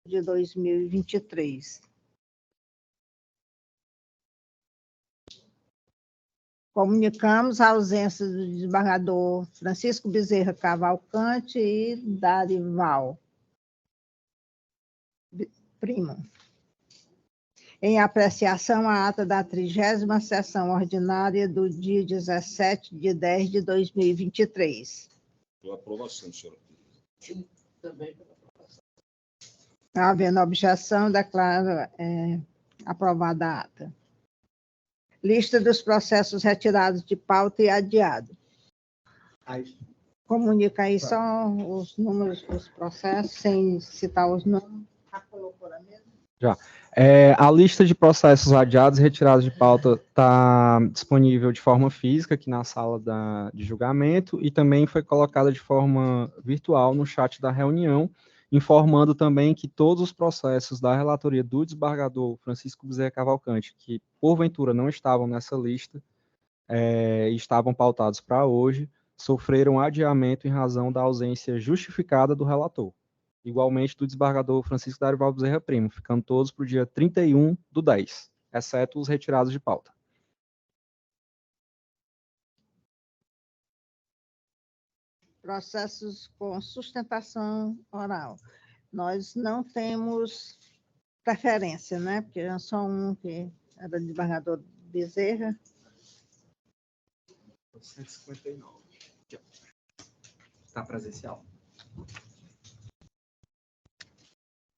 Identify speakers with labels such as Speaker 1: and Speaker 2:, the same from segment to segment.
Speaker 1: de 2023. Comunicamos a ausência do desembargador Francisco Bezerra Cavalcante e Darival Primo. Em apreciação, a ata da 30ª sessão ordinária do dia 17/10/2023.
Speaker 2: Pela aprovação, senhora presidente.
Speaker 3: Também pela aprovação.
Speaker 1: Havendo objeção, declaro aprovada a ata. Lista dos processos retirados de pauta e adiado. Comunica aí só os números dos processos, sem citar os nomes. Já colocou na mesa?
Speaker 4: Já. A lista de processos adiados e retirados de pauta está disponível de forma física aqui na sala de julgamento e também foi colocada de forma virtual no chat da reunião, informando também que todos os processos da relatoria do desembargador Francisco Bezerra Cavalcante, que porventura não estavam nessa lista e estavam pautados para hoje, sofreram adiamento em razão da ausência justificada do relator. Igualmente do desembargador Francisco Darival Bezerra Primo, ficando todos para o dia 31/10, exceto os retirados de pauta.
Speaker 1: Processos com sustentação oral. Nós não temos preferência, né? Porque é só um que era desembargador Bezerra.
Speaker 5: 159. Está presencial.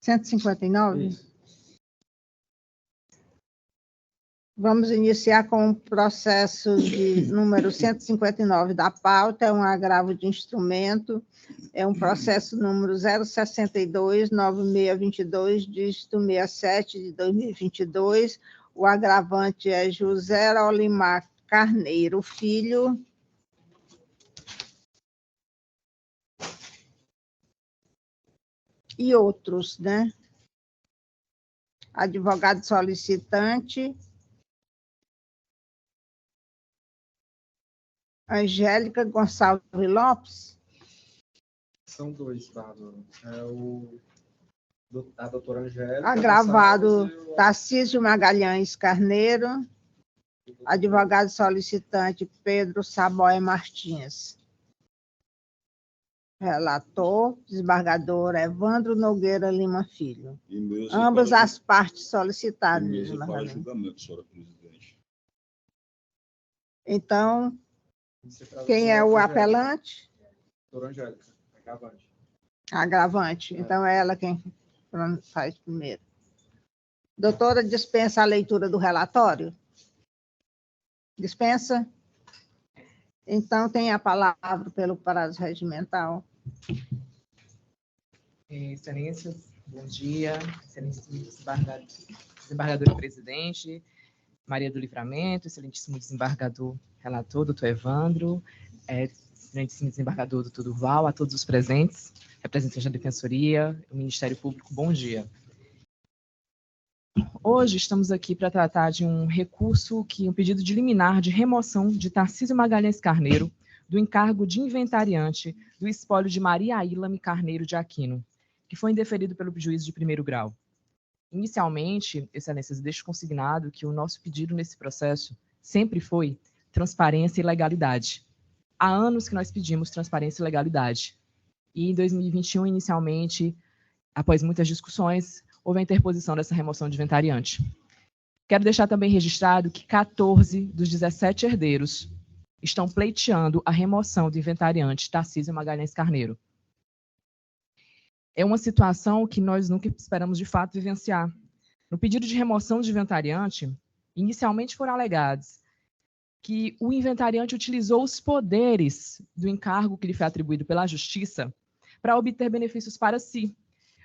Speaker 1: 159?
Speaker 5: Isso.
Speaker 1: Vamos iniciar com o processo de número 159 da pauta, é um agravo de instrumento, é um processo número 062-9622, dígito 67 de 2022, o agravante é José Olimar Carneiro Filho, e outros, né? Advogado solicitante, Angélica Gonçalves Lopes.
Speaker 5: São dois, Bárbara. A doutora Angélica.
Speaker 1: Agravado Tarcísio Magalhães Carneiro, advogado solicitante Pedro Saboia Martins. Relator, desembargador Evandro Nogueira Lima Filho. Ambas as partes solicitadas.
Speaker 2: Mesa para julgamento, senhora presidente.
Speaker 1: Então, quem é o apelante?
Speaker 5: Doutora Angélica, agravante.
Speaker 1: Agravante. Então, é ela quem faz primeiro. Doutora, dispensa a leitura do relatório? Dispensa? Então, tem a palavra pelo prazo regimental.
Speaker 3: Excelências, bom dia. Excelentíssimo desembargador presidente, Maria do Livramento, excelentíssimo desembargador relator, doutor Evandro, excelentíssimo desembargador doutor Durval, a todos os presentes, representantes da Defensoria, o Ministério Público, bom dia. Hoje estamos aqui para tratar de um recurso um pedido de liminar de remoção de Tarcísio Magalhães Carneiro do encargo de inventariante do espólio de Maria Ilame Carneiro de Aquino, que foi indeferido pelo juízo de primeiro grau. Inicialmente, excelências, deixo consignado que o nosso pedido nesse processo sempre foi transparência e legalidade. Há anos que nós pedimos transparência e legalidade. E em 2021, inicialmente, após muitas discussões, houve a interposição dessa remoção de inventariante. Quero deixar também registrado que 14 dos 17 herdeiros estão pleiteando a remoção do inventariante Tarcísio Magalhães Carneiro. É uma situação que nós nunca esperamos de fato vivenciar. No pedido de remoção de inventariante, inicialmente foram alegados que o inventariante utilizou os poderes do encargo que lhe foi atribuído pela Justiça para obter benefícios para si,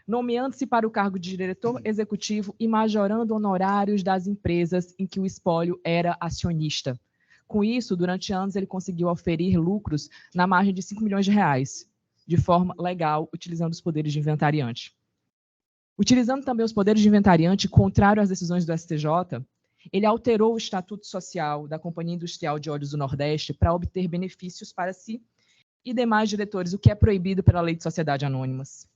Speaker 3: nomeando-se para o cargo de diretor executivo e majorando honorários das empresas em que o espólio era acionista. Com isso, durante anos, ele conseguiu oferir lucros na margem de 5 milhões de reais, de forma legal, utilizando os poderes de inventariante. Utilizando também os poderes de inventariante, contrário às decisões do STJ, ele alterou o Estatuto Social da Companhia Industrial de Óleos do Nordeste para obter benefícios para si e demais diretores, o que é proibido pela Lei de Sociedades Anônimas.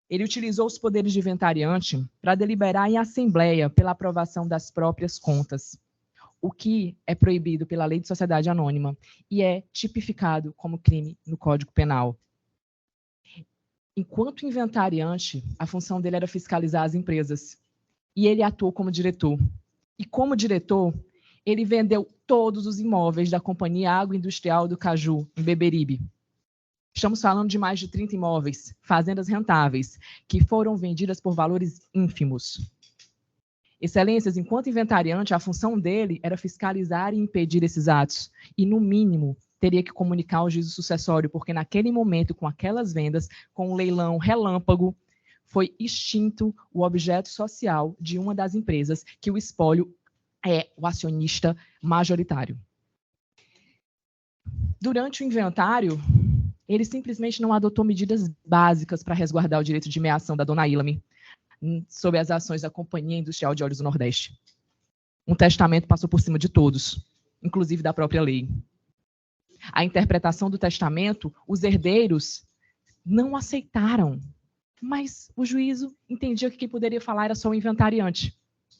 Speaker 3: Ele utilizou os poderes de inventariante para deliberar em assembleia pela aprovação das próprias contas, o que é proibido pela Lei de Sociedade Anônima e é tipificado como crime no Código Penal. Enquanto inventariante, a função dele era fiscalizar as empresas, e ele atuou como diretor. E como diretor, ele vendeu todos os imóveis da Companhia Agroindustrial do Caju, em Beberibe. Estamos falando de mais de 30 imóveis, fazendas rentáveis, que foram vendidas por valores ínfimos. Excelências, enquanto inventariante, a função dele era fiscalizar e impedir esses atos, e, no mínimo, teria que comunicar ao juízo sucessório, porque naquele momento, com aquelas vendas, com o leilão relâmpago, foi extinto o objeto social de uma das empresas, que o espólio é o acionista majoritário. Durante o inventário, ele simplesmente não adotou medidas básicas para resguardar o direito de meação da dona Ilame sobre as ações da Companhia Industrial de Óleos do Nordeste. Um testamento passou por cima de todos, inclusive da própria lei. A interpretação do testamento, os herdeiros não aceitaram, mas o juízo entendia que quem poderia falar era só o inventariante.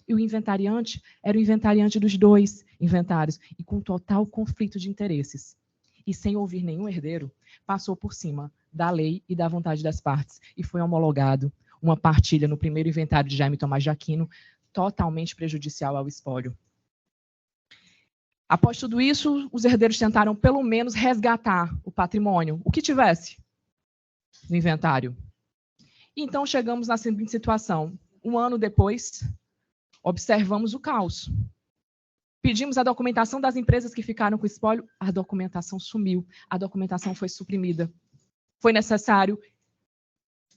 Speaker 3: E o inventariante era o inventariante dos dois inventários, e com total conflito de interesses. E sem ouvir nenhum herdeiro, passou por cima da lei e da vontade das partes, e foi homologado uma partilha no primeiro inventário de Jaime Tomás de Aquino, totalmente prejudicial ao espólio. Após tudo isso, os herdeiros tentaram, pelo menos, resgatar o patrimônio, o que tivesse no inventário. E então chegamos na seguinte situação. Um ano depois, observamos o caos. Pedimos a documentação das empresas que ficaram com o espólio, a documentação sumiu, a documentação foi suprimida. Foi necessário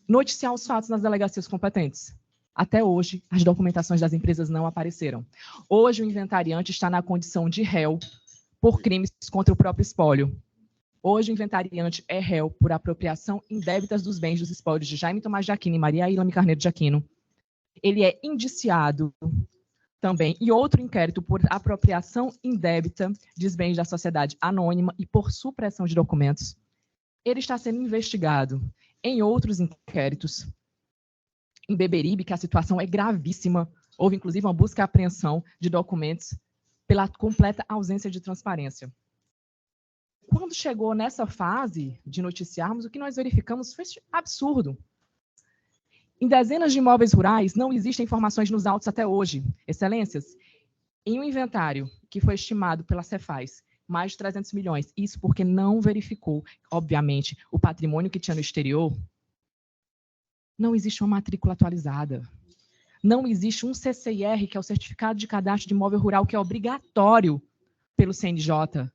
Speaker 3: noticiar os fatos nas delegacias competentes. Até hoje, as documentações das empresas não apareceram. Hoje, o inventariante está na condição de réu por crimes contra o próprio espólio. Hoje, o inventariante é réu por apropriação indébitas dos bens dos espólios de Jaime Tomás de Aquino e Maria Ilame Carneiro de Aquino. Ele é indiciado também em outro inquérito por apropriação indébita dos bens da sociedade anônima e por supressão de documentos. Ele está sendo investigado em outros inquéritos. Em Beberibe, que a situação é gravíssima, houve inclusive uma busca e apreensão de documentos pela completa ausência de transparência. Quando chegou nessa fase de noticiarmos, o que nós verificamos foi absurdo. Em dezenas de imóveis rurais, não existem informações nos autos até hoje. Excelências, em um inventário que foi estimado pela Cefaz, mais de 300 milhões, isso porque não verificou, obviamente, o patrimônio que tinha no exterior, não existe uma matrícula atualizada. Não existe um CCIR, que é o Certificado de Cadastro de Imóvel Rural, que é obrigatório pelo CNJ.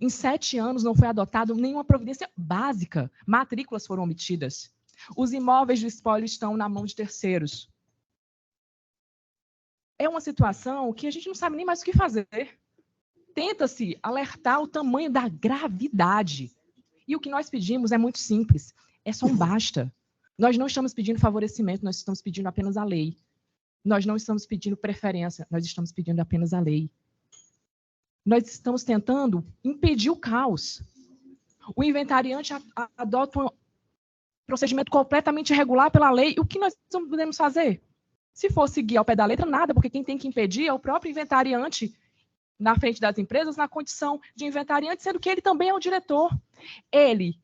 Speaker 3: Em 7 anos não foi adotado nenhuma providência básica. Matrículas foram omitidas. Os imóveis do espólio estão na mão de terceiros. É uma situação que a gente não sabe nem mais o que fazer. Tenta-se alertar o tamanho da gravidade. E o que nós pedimos é muito simples. É só um basta. Nós não estamos pedindo favorecimento, nós estamos pedindo apenas a lei. Nós não estamos pedindo preferência, nós estamos pedindo apenas a lei. Nós estamos tentando impedir o caos. O inventariante adota um procedimento completamente irregular pela lei. E o que nós podemos fazer? Se for seguir ao pé da letra, nada, porque quem tem que impedir é o próprio inventariante na frente das empresas, na condição de inventariante, sendo que ele também é o diretor. Ele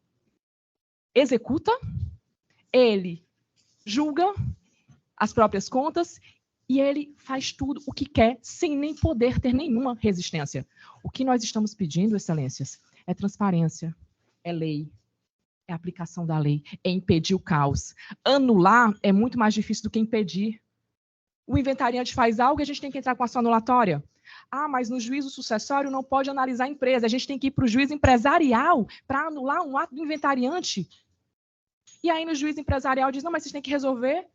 Speaker 3: executa, ele julga as próprias contas e ele faz tudo o que quer sem nem poder ter nenhuma resistência. O que nós estamos pedindo, excelências, é transparência, é lei, é aplicação da lei, é impedir o caos. Anular é muito mais difícil do que impedir. O inventariante faz algo e a gente tem que entrar com ação anulatória. Ah, mas no juízo sucessório não pode analisar a empresa, a gente tem que ir para o juízo empresarial para anular um ato do inventariante. E aí no juízo empresarial diz, não, mas vocês têm que resolver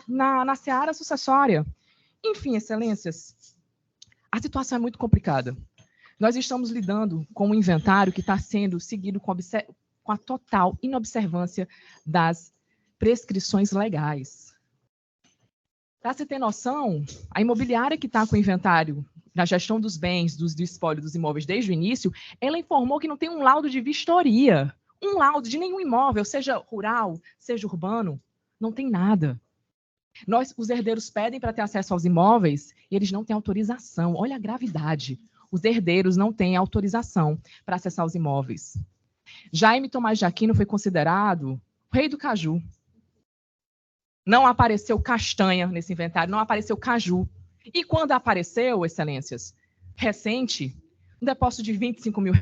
Speaker 3: na seara sucessória. Enfim, excelências, a situação é muito complicada. Nós estamos lidando com um inventário que está sendo seguido com a total inobservância das prescrições legais. Para se ter noção, a imobiliária que está com o inventário na gestão dos bens, do espólio dos imóveis desde o início, ela informou que não tem um laudo de vistoria, um laudo de nenhum imóvel, seja rural, seja urbano. Não tem nada. Os herdeiros pedem para ter acesso aos imóveis e eles não têm autorização. Olha a gravidade. Os herdeiros não têm autorização para acessar os imóveis. Jaime Tomás de Aquino foi considerado o rei do caju. Não apareceu castanha nesse inventário, não apareceu caju. E quando apareceu, excelências, recente, um depósito de R$25 mil.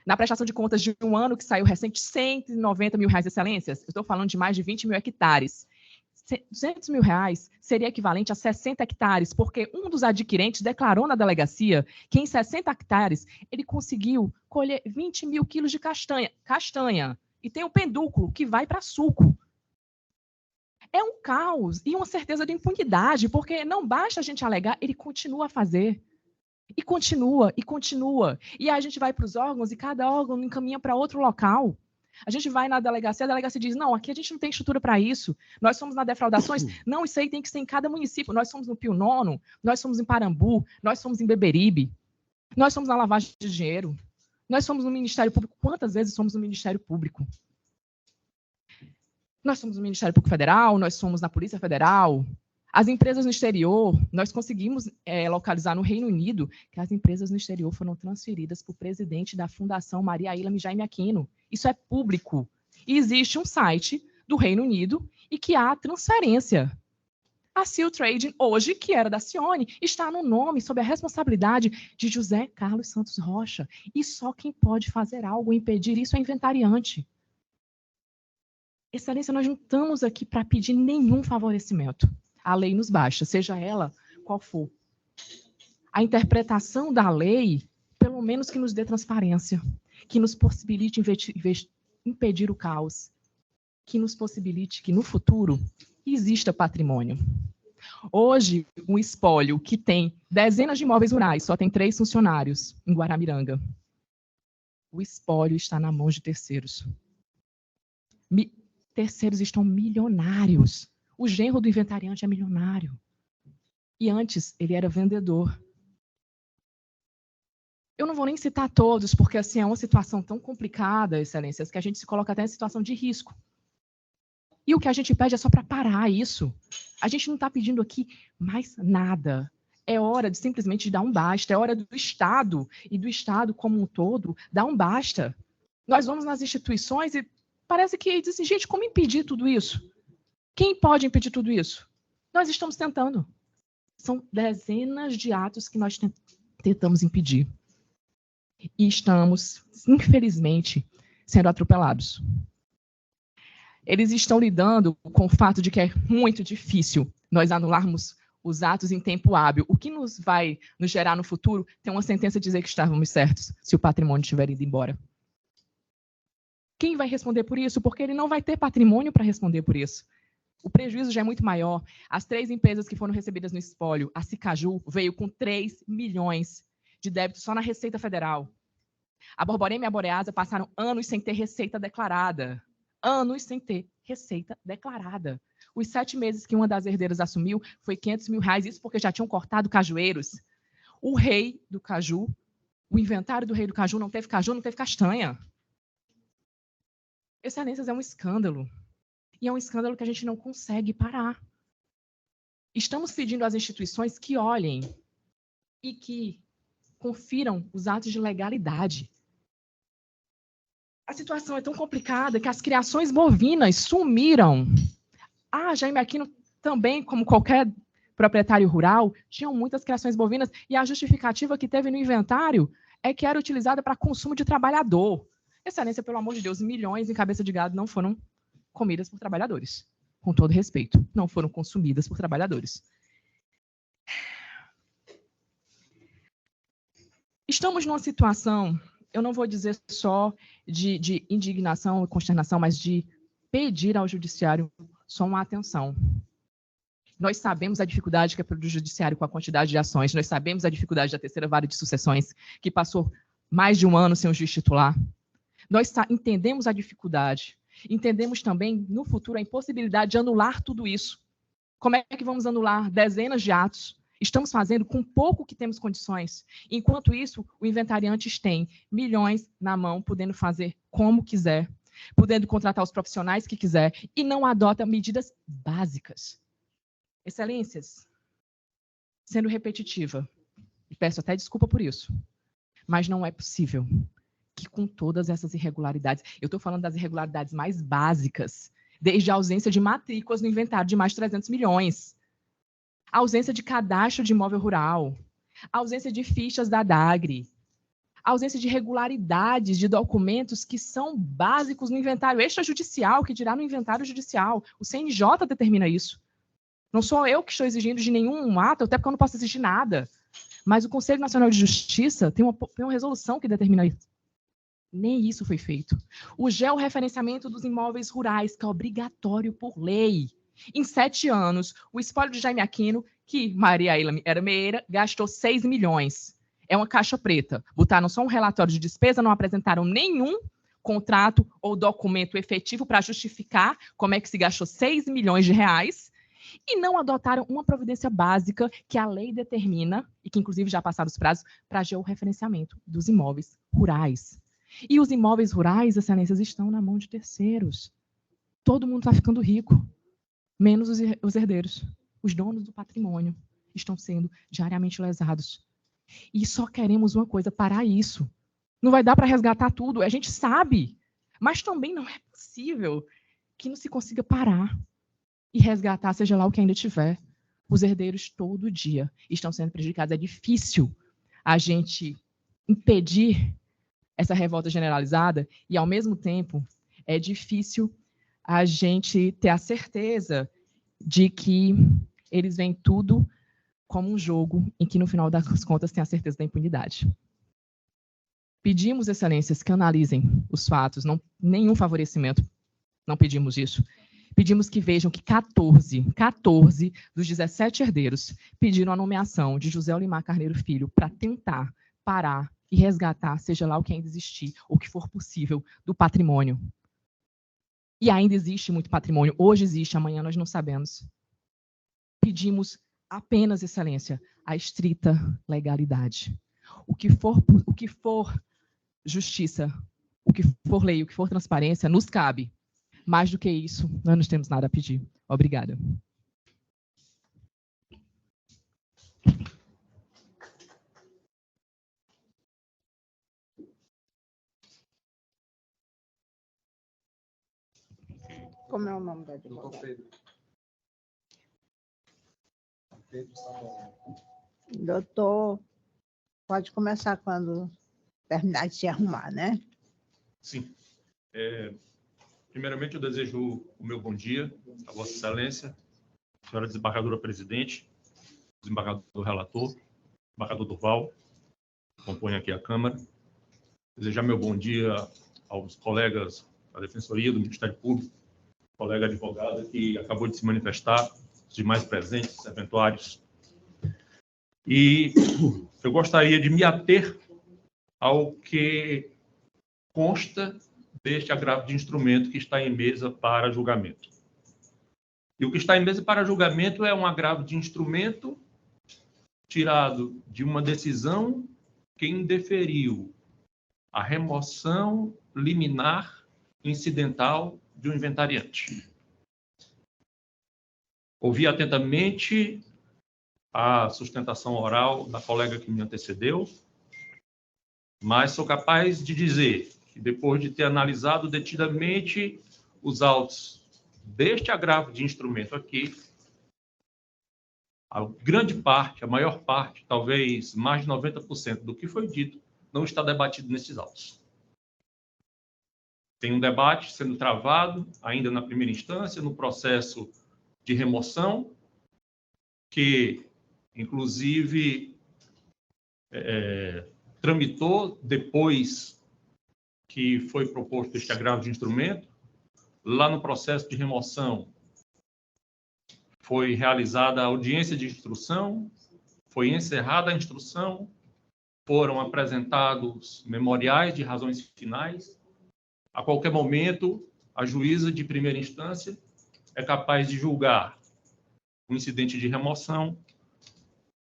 Speaker 3: Na prestação de contas de um ano que saiu recente, R$190 mil, excelências. Eu estou falando de mais de 20 mil hectares. R$200 mil seria equivalente a 60 hectares, porque um dos adquirentes declarou na delegacia que em 60 hectares ele conseguiu colher 20 mil quilos de castanha. E tem o pendúculo que vai para suco. É um caos e uma certeza de impunidade, porque não basta a gente alegar, ele continua a fazer. E continua, e continua. E aí a gente vai para os órgãos e cada órgão encaminha para outro local. A gente vai na delegacia, a delegacia diz, não, aqui a gente não tem estrutura para isso. Nós somos na defraudações. Não, isso aí tem que ser em cada município. Nós somos no Pio Nono, nós somos em Parambu, nós somos em Beberibe, nós somos na lavagem de dinheiro, nós somos no Ministério Público. Quantas vezes somos no Ministério Público? Nós somos no Ministério Público Federal, nós somos na Polícia Federal. As empresas no exterior, nós conseguimos localizar no Reino Unido que as empresas no exterior foram transferidas para o presidente da Fundação Maria Ilha Jaime Aquino. Isso é público. E existe um site do Reino Unido e que há transferência. A Seal Trading, hoje, que era da Cione, está no nome, sob a responsabilidade de José Carlos Santos Rocha. E só quem pode fazer algo, impedir isso, é inventariante. Excelência, nós não estamos aqui para pedir nenhum favorecimento. A lei nos basta, seja ela qual for. A interpretação da lei, pelo menos que nos dê transparência, que nos possibilite impedir o caos, que nos possibilite que no futuro exista patrimônio. Hoje, um espólio que tem dezenas de imóveis rurais, só tem 3 funcionários em Guaramiranga. O espólio está na mão de terceiros. Terceiros estão milionários. O genro do inventariante é milionário. E antes, ele era vendedor. Eu não vou nem citar todos, porque assim, é uma situação tão complicada, excelências, que a gente se coloca até em situação de risco. E o que a gente pede é só para parar isso. A gente não está pedindo aqui mais nada. É hora de simplesmente dar um basta. É hora do Estado, e do Estado como um todo, dar um basta. Nós vamos nas instituições e parece que dizem, gente, como impedir tudo isso? Quem pode impedir tudo isso? Nós estamos tentando. São dezenas de atos que nós tentamos impedir. E estamos, infelizmente, sendo atropelados. Eles estão lidando com o fato de que é muito difícil nós anularmos os atos em tempo hábil. O que vai nos gerar no futuro tem uma sentença a dizer que estávamos certos se o patrimônio estiver indo embora. Quem vai responder por isso? Porque ele não vai ter patrimônio para responder por isso. O prejuízo já é muito maior. As 3 empresas que foram recebidas no espólio, a Cicaju veio com 3 milhões de débito só na Receita Federal. A Borborema e a Boreasa passaram anos sem ter receita declarada. Anos sem ter receita declarada. Os 7 meses que uma das herdeiras assumiu foi R$500 mil, isso porque já tinham cortado cajueiros. O rei do caju, o inventário do rei do caju não teve caju, não teve castanha. Excelências, é um escândalo. E é um escândalo que a gente não consegue parar. Estamos pedindo às instituições que olhem e que confiram os atos de legalidade. A situação é tão complicada que as criações bovinas sumiram. Jaime Aquino também, como qualquer proprietário rural, tinham muitas criações bovinas e a justificativa que teve no inventário é que era utilizada para consumo de trabalhador. Excelência, pelo amor de Deus, milhões em cabeça de gado não foram comidas por trabalhadores. Com todo respeito, não foram consumidas por trabalhadores. Estamos numa situação, eu não vou dizer só de indignação e consternação, mas de pedir ao judiciário só uma atenção. Nós sabemos a dificuldade que é para o judiciário com a quantidade de ações, nós sabemos a dificuldade da terceira vara de sucessões, que passou mais de um ano sem um juiz titular. Nós entendemos a dificuldade, entendemos também, no futuro, a impossibilidade de anular tudo isso. Como é que vamos anular dezenas de atos? Estamos fazendo com pouco que temos condições. Enquanto isso, o inventariante tem milhões na mão, podendo fazer como quiser. podendo contratar os profissionais que quiser e não adota medidas básicas. Excelências, sendo repetitiva, e peço até desculpa por isso, mas não é possível que com todas essas irregularidades, eu estou falando das irregularidades mais básicas, desde a ausência de matrículas no inventário de mais de 300 milhões, a ausência de cadastro de imóvel rural, a ausência de fichas da DAGRE, a ausência de regularidades de documentos que são básicos no inventário extrajudicial, que dirá no inventário judicial. O CNJ determina isso. Não sou eu que estou exigindo de nenhum ato, até porque eu não posso exigir nada. Mas o Conselho Nacional de Justiça tem uma resolução que determina isso. Nem isso foi feito. O georreferenciamento dos imóveis rurais, que é obrigatório por lei. Em 7 anos, o espólio de Jaime Aquino, que Maria era Meira, gastou 6 milhões. É uma caixa preta. Botaram só um relatório de despesa, não apresentaram nenhum contrato ou documento efetivo para justificar como é que se gastou 6 milhões de reais e não adotaram uma providência básica que a lei determina, e que inclusive já passaram os prazos, para georreferenciamento dos imóveis rurais. E os imóveis rurais, excelências, estão na mão de terceiros. Todo mundo está ficando rico, menos os herdeiros. Os donos do patrimônio estão sendo diariamente lesados. E só queremos uma coisa, parar isso. Não vai dar para resgatar tudo, a gente sabe. Mas também não é possível que não se consiga parar e resgatar, seja lá o que ainda tiver. Os herdeiros todo dia estão sendo prejudicados. É difícil a gente impedir essa revolta generalizada e, ao mesmo tempo, é difícil a gente ter a certeza de que eles veem tudo como um jogo em que, no final das contas, tem a certeza da impunidade. Pedimos, excelências, que analisem os fatos, nenhum favorecimento, não pedimos isso. Pedimos que vejam que 14 dos 17 herdeiros pediram a nomeação de José Olimar Carneiro Filho para tentar parar e resgatar, seja lá o que ainda existir, ou o que for possível, do patrimônio. E ainda existe muito patrimônio. Hoje existe, amanhã nós não sabemos. Pedimos apenas, excelência, a estrita legalidade. O que for justiça, o que for lei, o que for transparência, nos cabe. Mais do que isso, nós não temos nada a pedir. Obrigada.
Speaker 1: Como é o nome da advogada?
Speaker 5: Pedro Samuel.
Speaker 1: Doutor, pode começar quando terminar de se arrumar, né?
Speaker 2: Sim. Primeiramente, eu desejo o meu bom dia a Vossa Excelência, senhora desembargadora presidente, desembargador relator, desembargador Durval, que compõe aqui a Câmara. Desejar meu bom dia aos colegas da Defensoria, do Ministério Público, colega advogada que acabou de se manifestar, os demais presentes, eventuários. E eu gostaria de me ater ao que consta deste agravo de instrumento que está em mesa para julgamento. E o que está em mesa para julgamento é um agravo de instrumento tirado de uma decisão que indeferiu a remoção liminar incidental de um inventariante. Ouvi atentamente a sustentação oral da colega que me antecedeu, mas sou capaz de dizer que, depois de ter analisado detidamente os autos deste agravo de instrumento aqui, a grande parte, a maior parte, talvez mais de 90% do que foi dito, não está debatido nesses autos. Tem um debate sendo travado ainda na primeira instância, no processo de remoção, que, inclusive, tramitou depois que foi proposto este agravo de instrumento. Lá no processo de remoção, foi realizada a audiência de instrução, foi encerrada a instrução, foram apresentados memoriais de razões finais. A qualquer momento, a juíza de primeira instância é capaz de julgar o incidente de remoção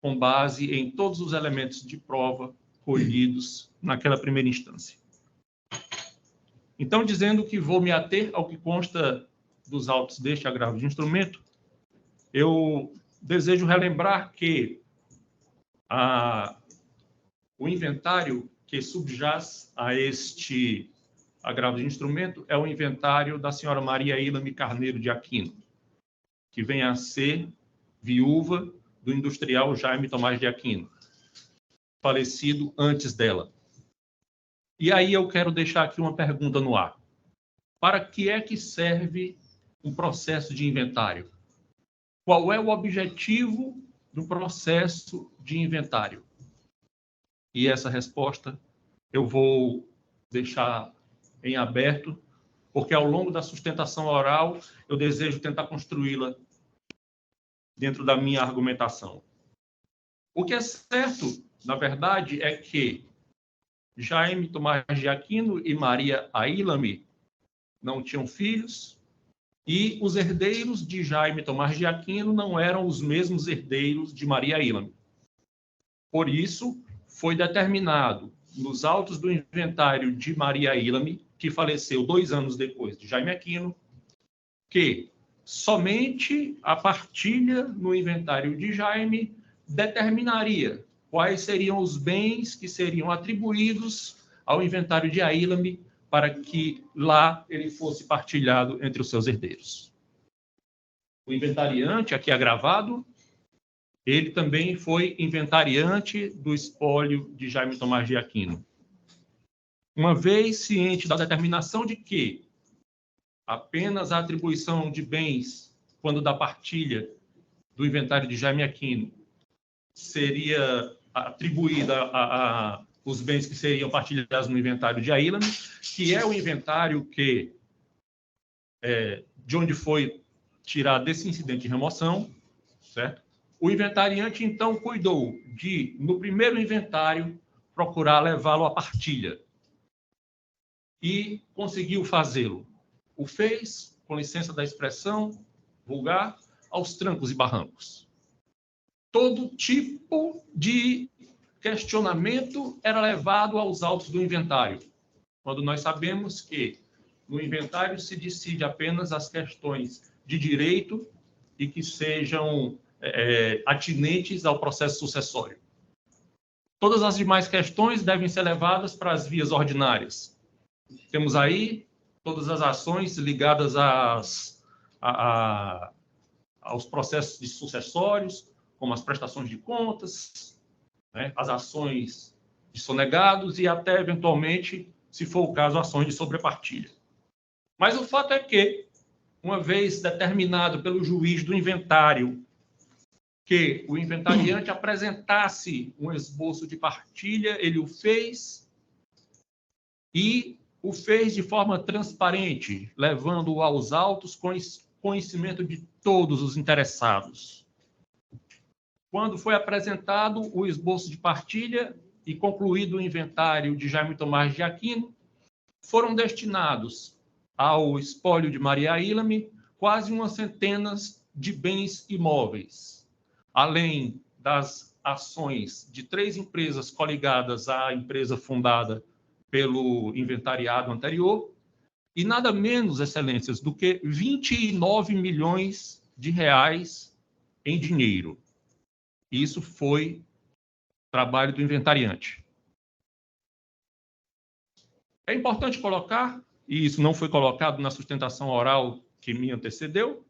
Speaker 2: com base em todos os elementos de prova colhidos naquela primeira instância. Então, dizendo que vou me ater ao que consta dos autos deste agravo de instrumento, eu desejo relembrar que o inventário que subjaz a este agravo de instrumento é o inventário da senhora Maria Ilame Carneiro de Aquino, que vem a ser viúva do industrial Jaime Tomás de Aquino, falecido antes dela. E aí eu quero deixar aqui uma pergunta no ar. Para que é que serve um processo de inventário? Qual é o objetivo do processo de inventário? E essa resposta eu vou deixar em aberto, porque ao longo da sustentação oral eu desejo tentar construí-la dentro da minha argumentação. O que é certo, na verdade, é que Jaime Tomás de Aquino e Maria Ilame não tinham filhos, e os herdeiros de Jaime Tomás de Aquino não eram os mesmos herdeiros de Maria Ilame. Por isso, foi determinado nos autos do inventário de Maria Ilame, que faleceu 2 anos depois de Jaime Aquino, que somente a partilha no inventário de Jaime determinaria quais seriam os bens que seriam atribuídos ao inventário de Ilame para que lá ele fosse partilhado entre os seus herdeiros. O inventariante, aqui agravado, ele também foi inventariante do espólio de Jaime Tomás de Aquino. Uma vez ciente da determinação de que apenas a atribuição de bens, quando da partilha do inventário de Jaime Aquino, seria atribuída os bens que seriam partilhados no inventário de Ilame, que é o inventário que de onde foi tirado desse incidente de remoção, certo? O inventariante, então, cuidou de, no primeiro inventário, procurar levá-lo à partilha. E conseguiu fazê-lo. O fez, com licença da expressão vulgar, aos trancos e barrancos. Todo tipo de questionamento era levado aos autos do inventário, quando nós sabemos que no inventário se decide apenas as questões de direito e que sejam atinentes ao processo sucessório. Todas as demais questões devem ser levadas para as vias ordinárias. Temos aí todas as ações ligadas aos processos sucessórios, como as prestações de contas, né, as ações de sonegados e até, eventualmente, se for o caso, ações de sobrepartilha. Mas o fato é que, uma vez determinado pelo juiz do inventário que o inventariante apresentasse um esboço de partilha, ele o fez e o fez de forma transparente, levando-o aos autos com conhecimento de todos os interessados. Quando foi apresentado o esboço de partilha e concluído o inventário de Jaime Tomás de Aquino, foram destinados ao espólio de Maria Ilame quase 100 de bens imóveis, além das ações de 3 empresas coligadas à empresa fundada pelo inventariado anterior, e nada menos, excelências, do que 29 milhões de reais em dinheiro. Isso foi trabalho do inventariante. É importante colocar, e isso não foi colocado na sustentação oral que me antecedeu,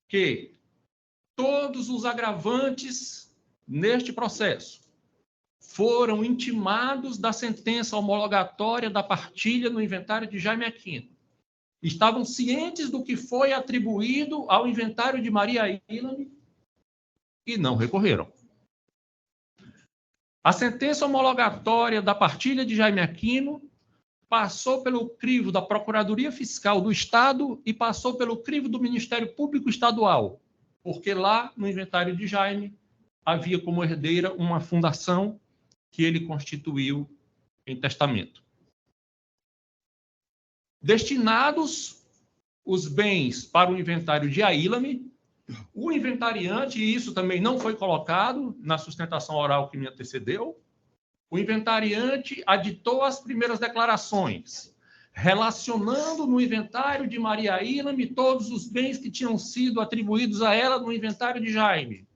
Speaker 2: que todos os agravantes neste processo foram intimados da sentença homologatória da partilha no inventário de Jaime Aquino. Estavam cientes do que foi atribuído ao inventário de Maria Ilame e não recorreram. A sentença homologatória da partilha de Jaime Aquino passou pelo crivo da Procuradoria Fiscal do Estado e passou pelo crivo do Ministério Público Estadual, porque lá, no inventário de Jaime, havia como herdeira uma fundação que ele constituiu em testamento. Destinados os bens para o inventário de Ilame, o inventariante, e isso também não foi colocado na sustentação oral que me antecedeu, o inventariante aditou as primeiras declarações, relacionando no inventário de Maria Ilame todos os bens que tinham sido atribuídos a ela no inventário de Jaime.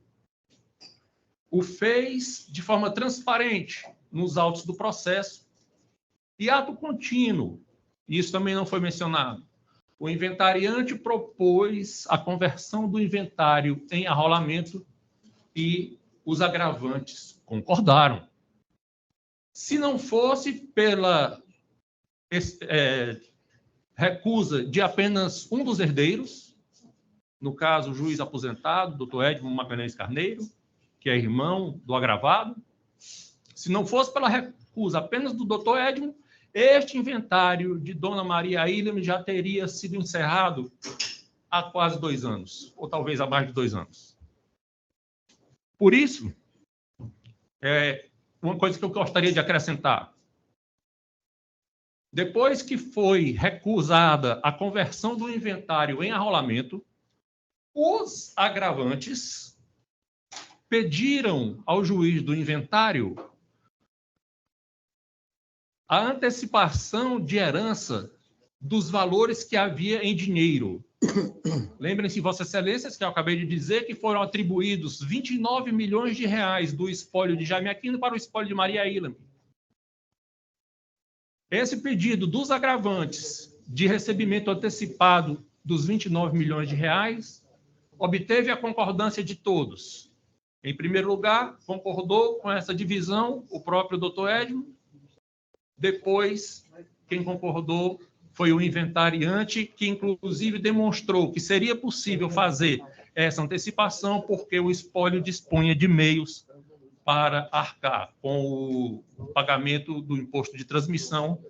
Speaker 2: O fez de forma transparente nos autos do processo e ato contínuo. Isso também não foi mencionado. O inventariante propôs a conversão do inventário em arrolamento e os agravantes concordaram. Se não fosse pela recusa de apenas um dos herdeiros, no caso, o juiz aposentado, doutor Edmo Magalhães Carneiro, que é irmão do agravado, se não fosse pela recusa apenas do doutor Edmo, este inventário de Dona Maria Ilame já teria sido encerrado há quase 2 anos, ou talvez há mais de 2 anos. Por isso, uma coisa que eu gostaria de acrescentar. Depois que foi recusada a conversão do inventário em arrolamento, os agravantes pediram ao juiz do inventário a antecipação de herança dos valores que havia em dinheiro. Lembrem-se, Vossa Excelências, que eu acabei de dizer que foram atribuídos 29 milhões de reais do espólio de Jaime Aquino para o espólio de Maria Ilame. Esse pedido dos agravantes de recebimento antecipado dos 29 milhões de reais obteve a concordância de todos. Em primeiro lugar, concordou com essa divisão o próprio doutor Edmo. Depois, quem concordou foi o inventariante, que inclusive demonstrou que seria possível fazer essa antecipação porque o espólio dispunha de meios para arcar com o pagamento do imposto de transmissão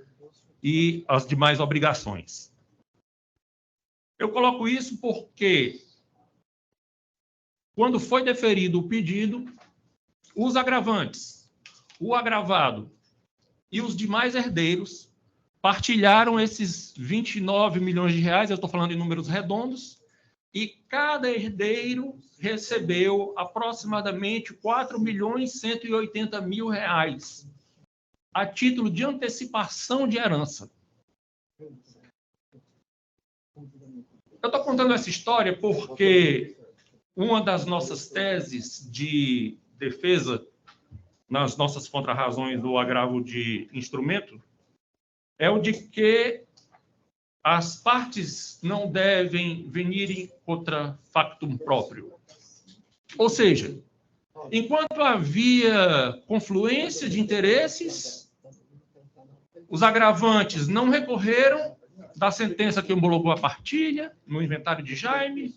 Speaker 2: e as demais obrigações. Eu coloco isso porque, quando foi deferido o pedido, os agravantes, o agravado e os demais herdeiros partilharam esses 29 milhões de reais, eu estou falando em números redondos, e cada herdeiro recebeu aproximadamente 4.180.000 reais a título de antecipação de herança. Eu estou contando essa história porque uma das nossas teses de defesa nas nossas contrarrazões do agravo de instrumento é o de que as partes não devem venirem contra factum próprio. Ou seja, enquanto havia confluência de interesses, os agravantes não recorreram da sentença que homologou a partilha no inventário de Jaime,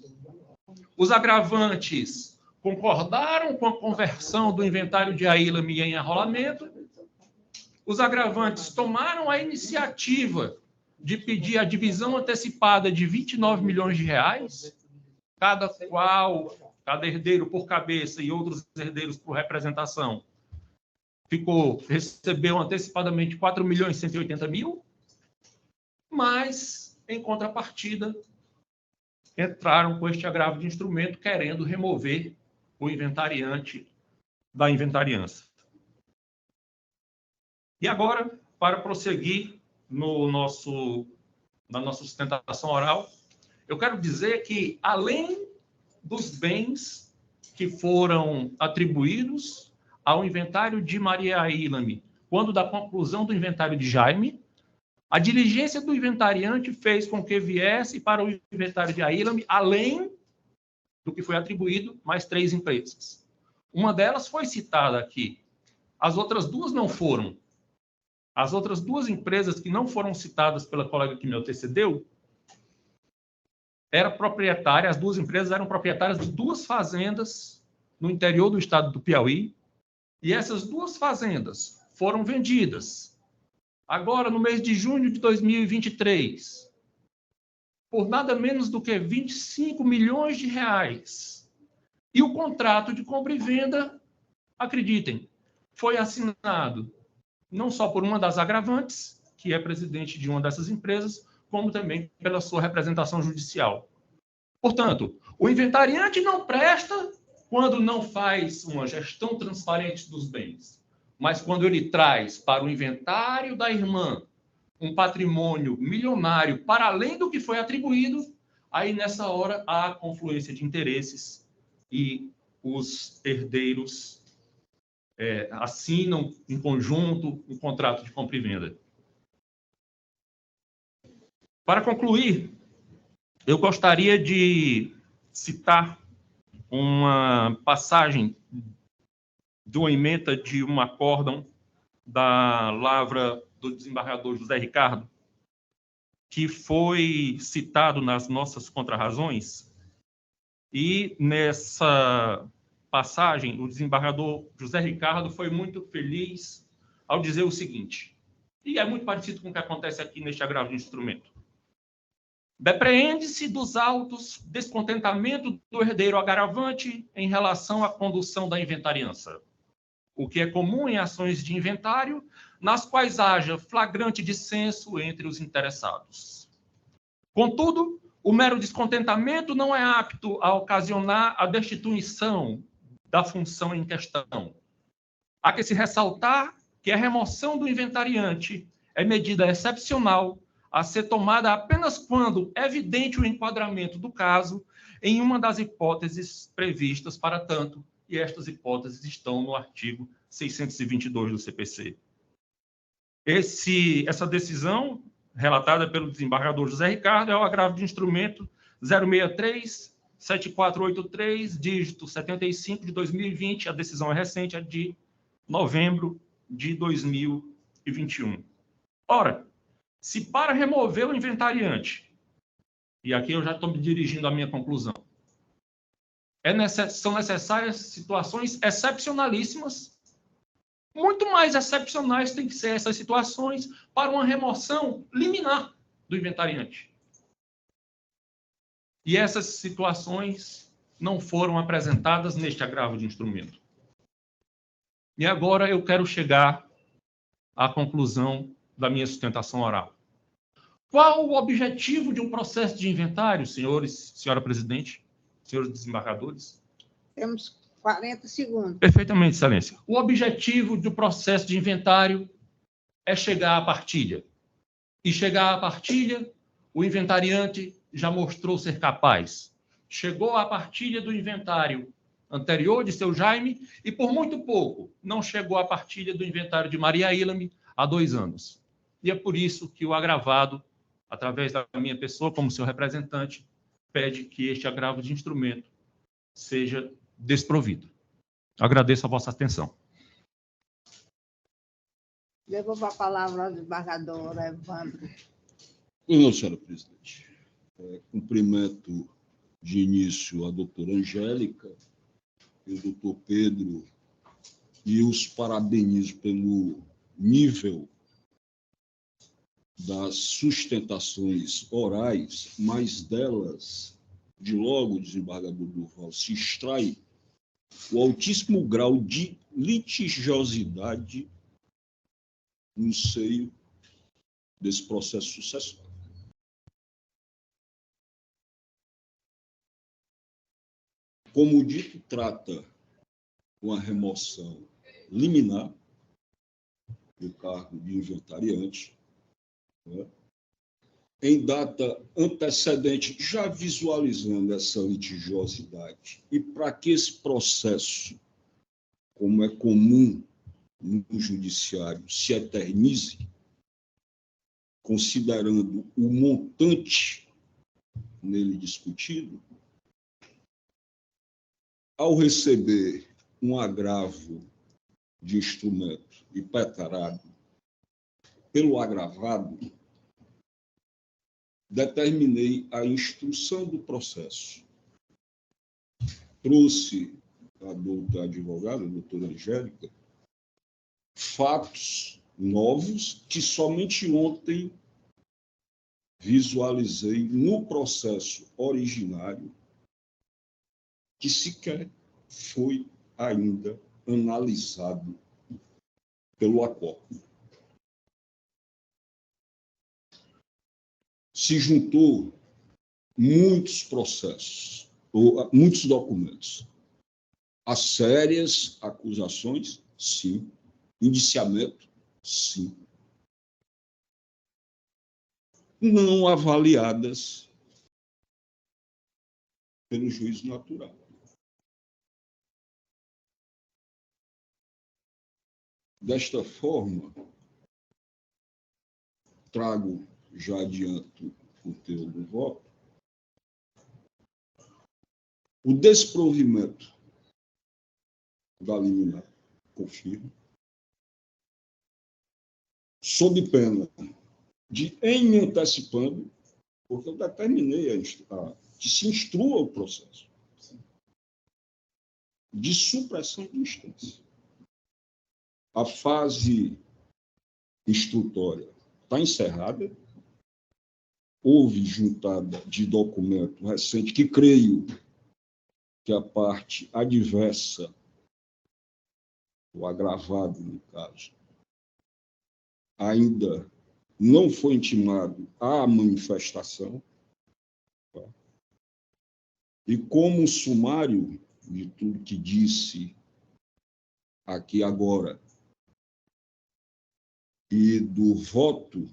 Speaker 2: os agravantes concordaram com a conversão do inventário de Ailame em arrolamento, os agravantes tomaram a iniciativa de pedir a divisão antecipada de 29 milhões de reais, cada herdeiro por cabeça e outros herdeiros por representação, recebeu antecipadamente 4.180.000, mas, em contrapartida, entraram com este agravo de instrumento querendo remover o inventariante da inventariança. E agora, para prosseguir na nossa sustentação oral, eu quero dizer que, além dos bens que foram atribuídos ao inventário de Maria Ilame, quando da conclusão do inventário de Jaime, a diligência do inventariante fez com que viesse para o inventário de Ailame, além do que foi atribuído, mais 3 empresas. Uma delas foi citada aqui. As outras 2 não foram. As outras 2 empresas que não foram citadas pela colega que me antecedeu, as 2 empresas eram proprietárias de 2 fazendas no interior do estado do Piauí, e essas 2 fazendas foram vendidas agora no mês de junho de 2023 por nada menos do que 25 milhões de reais. E o contrato de compra e venda, acreditem, foi assinado não só por uma das agravantes, que é presidente de uma dessas empresas, como também pela sua representação judicial. Portanto, o inventariante não presta quando não faz uma gestão transparente dos bens, mas quando ele traz para o inventário da irmã um patrimônio milionário para além do que foi atribuído, aí nessa hora há confluência de interesses e os herdeiros assinam em conjunto um contrato de compra e venda. Para concluir, eu gostaria de citar uma passagem de uma ementa de um acórdão da lavra do desembargador José Ricardo, que foi citado nas nossas contrarrazões, e nessa passagem o desembargador José Ricardo foi muito feliz ao dizer o seguinte, e é muito parecido com o que acontece aqui neste agravo de instrumento. Depreende-se dos autos descontentamento do herdeiro agravante em relação à condução da inventariança, o que é comum em ações de inventário, nas quais haja flagrante dissenso entre os interessados. Contudo, o mero descontentamento não é apto a ocasionar a destituição da função em questão. Há que se ressaltar que a remoção do inventariante é medida excepcional a ser tomada apenas quando é evidente o enquadramento do caso em uma das hipóteses previstas para tanto, e estas hipóteses estão no artigo 622 do CPC. Essa decisão, relatada pelo desembargador José Ricardo, é o agravo de instrumento 063-7483, dígito 75 de 2020, a decisão é recente, é de novembro de 2021. Ora, se para remover o inventariante, e aqui eu já estou me dirigindo à minha conclusão, são necessárias situações excepcionalíssimas, muito mais excepcionais têm que ser essas situações para uma remoção liminar do inventariante. E essas situações não foram apresentadas neste agravo de instrumento. E agora eu quero chegar à conclusão da minha sustentação oral. Qual o objetivo de um processo de inventário, senhora presidente, senhores desembargadores?
Speaker 1: Temos 40 segundos.
Speaker 2: Perfeitamente, excelência. O objetivo do processo de inventário é chegar à partilha. E chegar à partilha, o inventariante já mostrou ser capaz. Chegou à partilha do inventário anterior de seu Jaime e, por muito pouco, não chegou à partilha do inventário de Maria Ilame há 2 anos. E é por isso que o agravado, através da minha pessoa como seu representante, pede que este agravo de instrumento seja desprovido. Agradeço a vossa atenção.
Speaker 1: Devolvo a palavra ao desembargador Evandro.
Speaker 6: Não, senhora presidente. Cumprimento de início a doutora Angélica e o doutor Pedro e os parabenizo pelo nível das sustentações orais, mas delas, de logo, o desembargador Durval, se extrai o altíssimo grau de litigiosidade no seio desse processo sucessório. Como dito, trata uma remoção liminar do cargo de inventariante, né? Em data antecedente, já visualizando essa litigiosidade, e para que esse processo, como é comum no judiciário, se eternize, considerando o montante nele discutido, ao receber um agravo de instrumento impetrado pelo agravado, determinei a instrução do processo. Trouxe a advogada, a doutora Angélica, fatos novos que somente ontem visualizei no processo originário, que sequer foi ainda analisado pelo acórdão. Se juntou muitos processos, ou muitos documentos. Há sérias acusações, sim. Indiciamento, sim. não avaliadas pelo juízo natural. Desta forma, trago, já adianto o teor do voto, o desprovimento da liminar, confirmo, sob pena de, em me antecipando, porque eu determinei que se instrua o processo de supressão de instância. A fase instrutória está encerrada, houve juntada de documento recente que creio que a parte adversa, o agravado, no caso, ainda não foi intimado à manifestação. Tá? E como sumário de tudo que disse aqui agora e do voto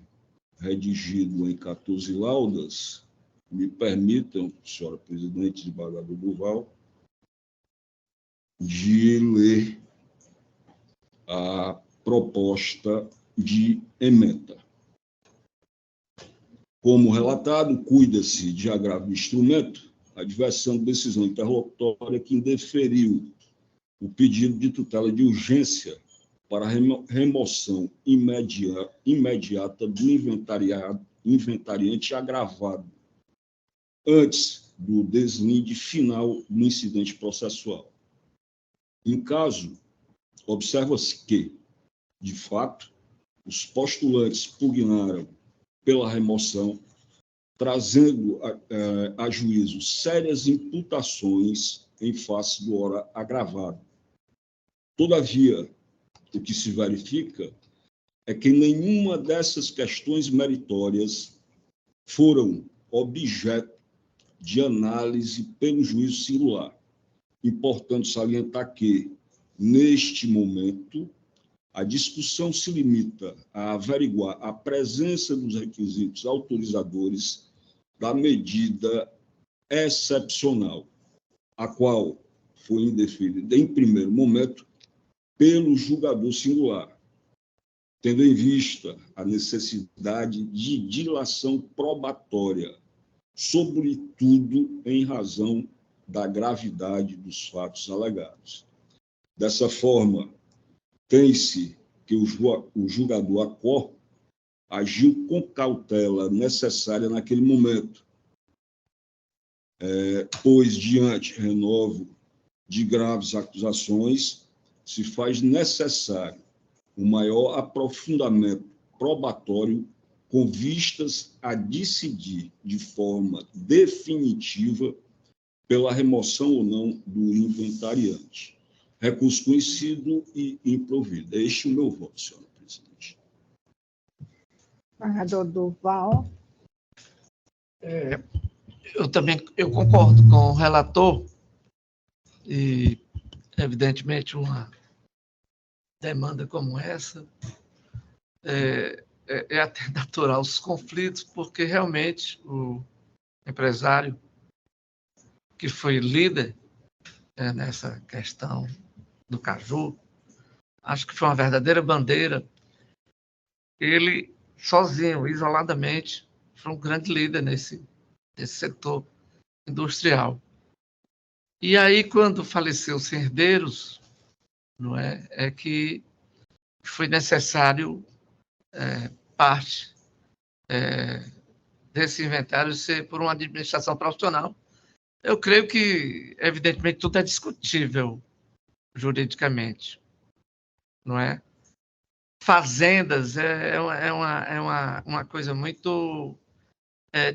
Speaker 6: redigido em 14 laudas, me permitam, senhora presidente, desembargador Durval, de ler a proposta de ementa. Como relatado, cuida-se de agravo de instrumento, a diversão de decisão interlocutória que indeferiu o pedido de tutela de urgência para remoção imediata do inventariante agravado, antes do deslinde final do incidente processual. Em caso, observa-se que, de fato, os postulantes pugnaram pela remoção, trazendo a juízo sérias imputações em face do ora agravado. Todavia, o que se verifica é que nenhuma dessas questões meritórias foram objeto de análise pelo juízo singular. Importante salientar que, neste momento, a discussão se limita a averiguar a presença dos requisitos autorizadores da medida excepcional, a qual foi indeferida, em primeiro momento, pelo julgador singular, tendo em vista a necessidade de dilação probatória, sobretudo em razão da gravidade dos fatos alegados. Dessa forma, tem-se que o julgador acor agiu com cautela necessária naquele momento, pois, diante renovo de graves acusações, se faz necessário um maior aprofundamento probatório com vistas a decidir de forma definitiva pela remoção ou não do inventariante. Recurso conhecido e improvido. É este o meu voto, senhora presidente.
Speaker 1: Desembargador Durval.
Speaker 7: Eu concordo com o relator e, evidentemente, uma demanda como essa é até natural os conflitos, porque realmente o empresário que foi líder nessa questão do caju, acho que foi uma verdadeira bandeira. Ele, sozinho, isoladamente, foi um grande líder nesse setor industrial. E aí, quando faleceu os herdeiros, não é que foi necessário parte desse inventário ser por uma administração profissional. Eu creio que, evidentemente, tudo é discutível juridicamente, não é? Fazendas é uma coisa muito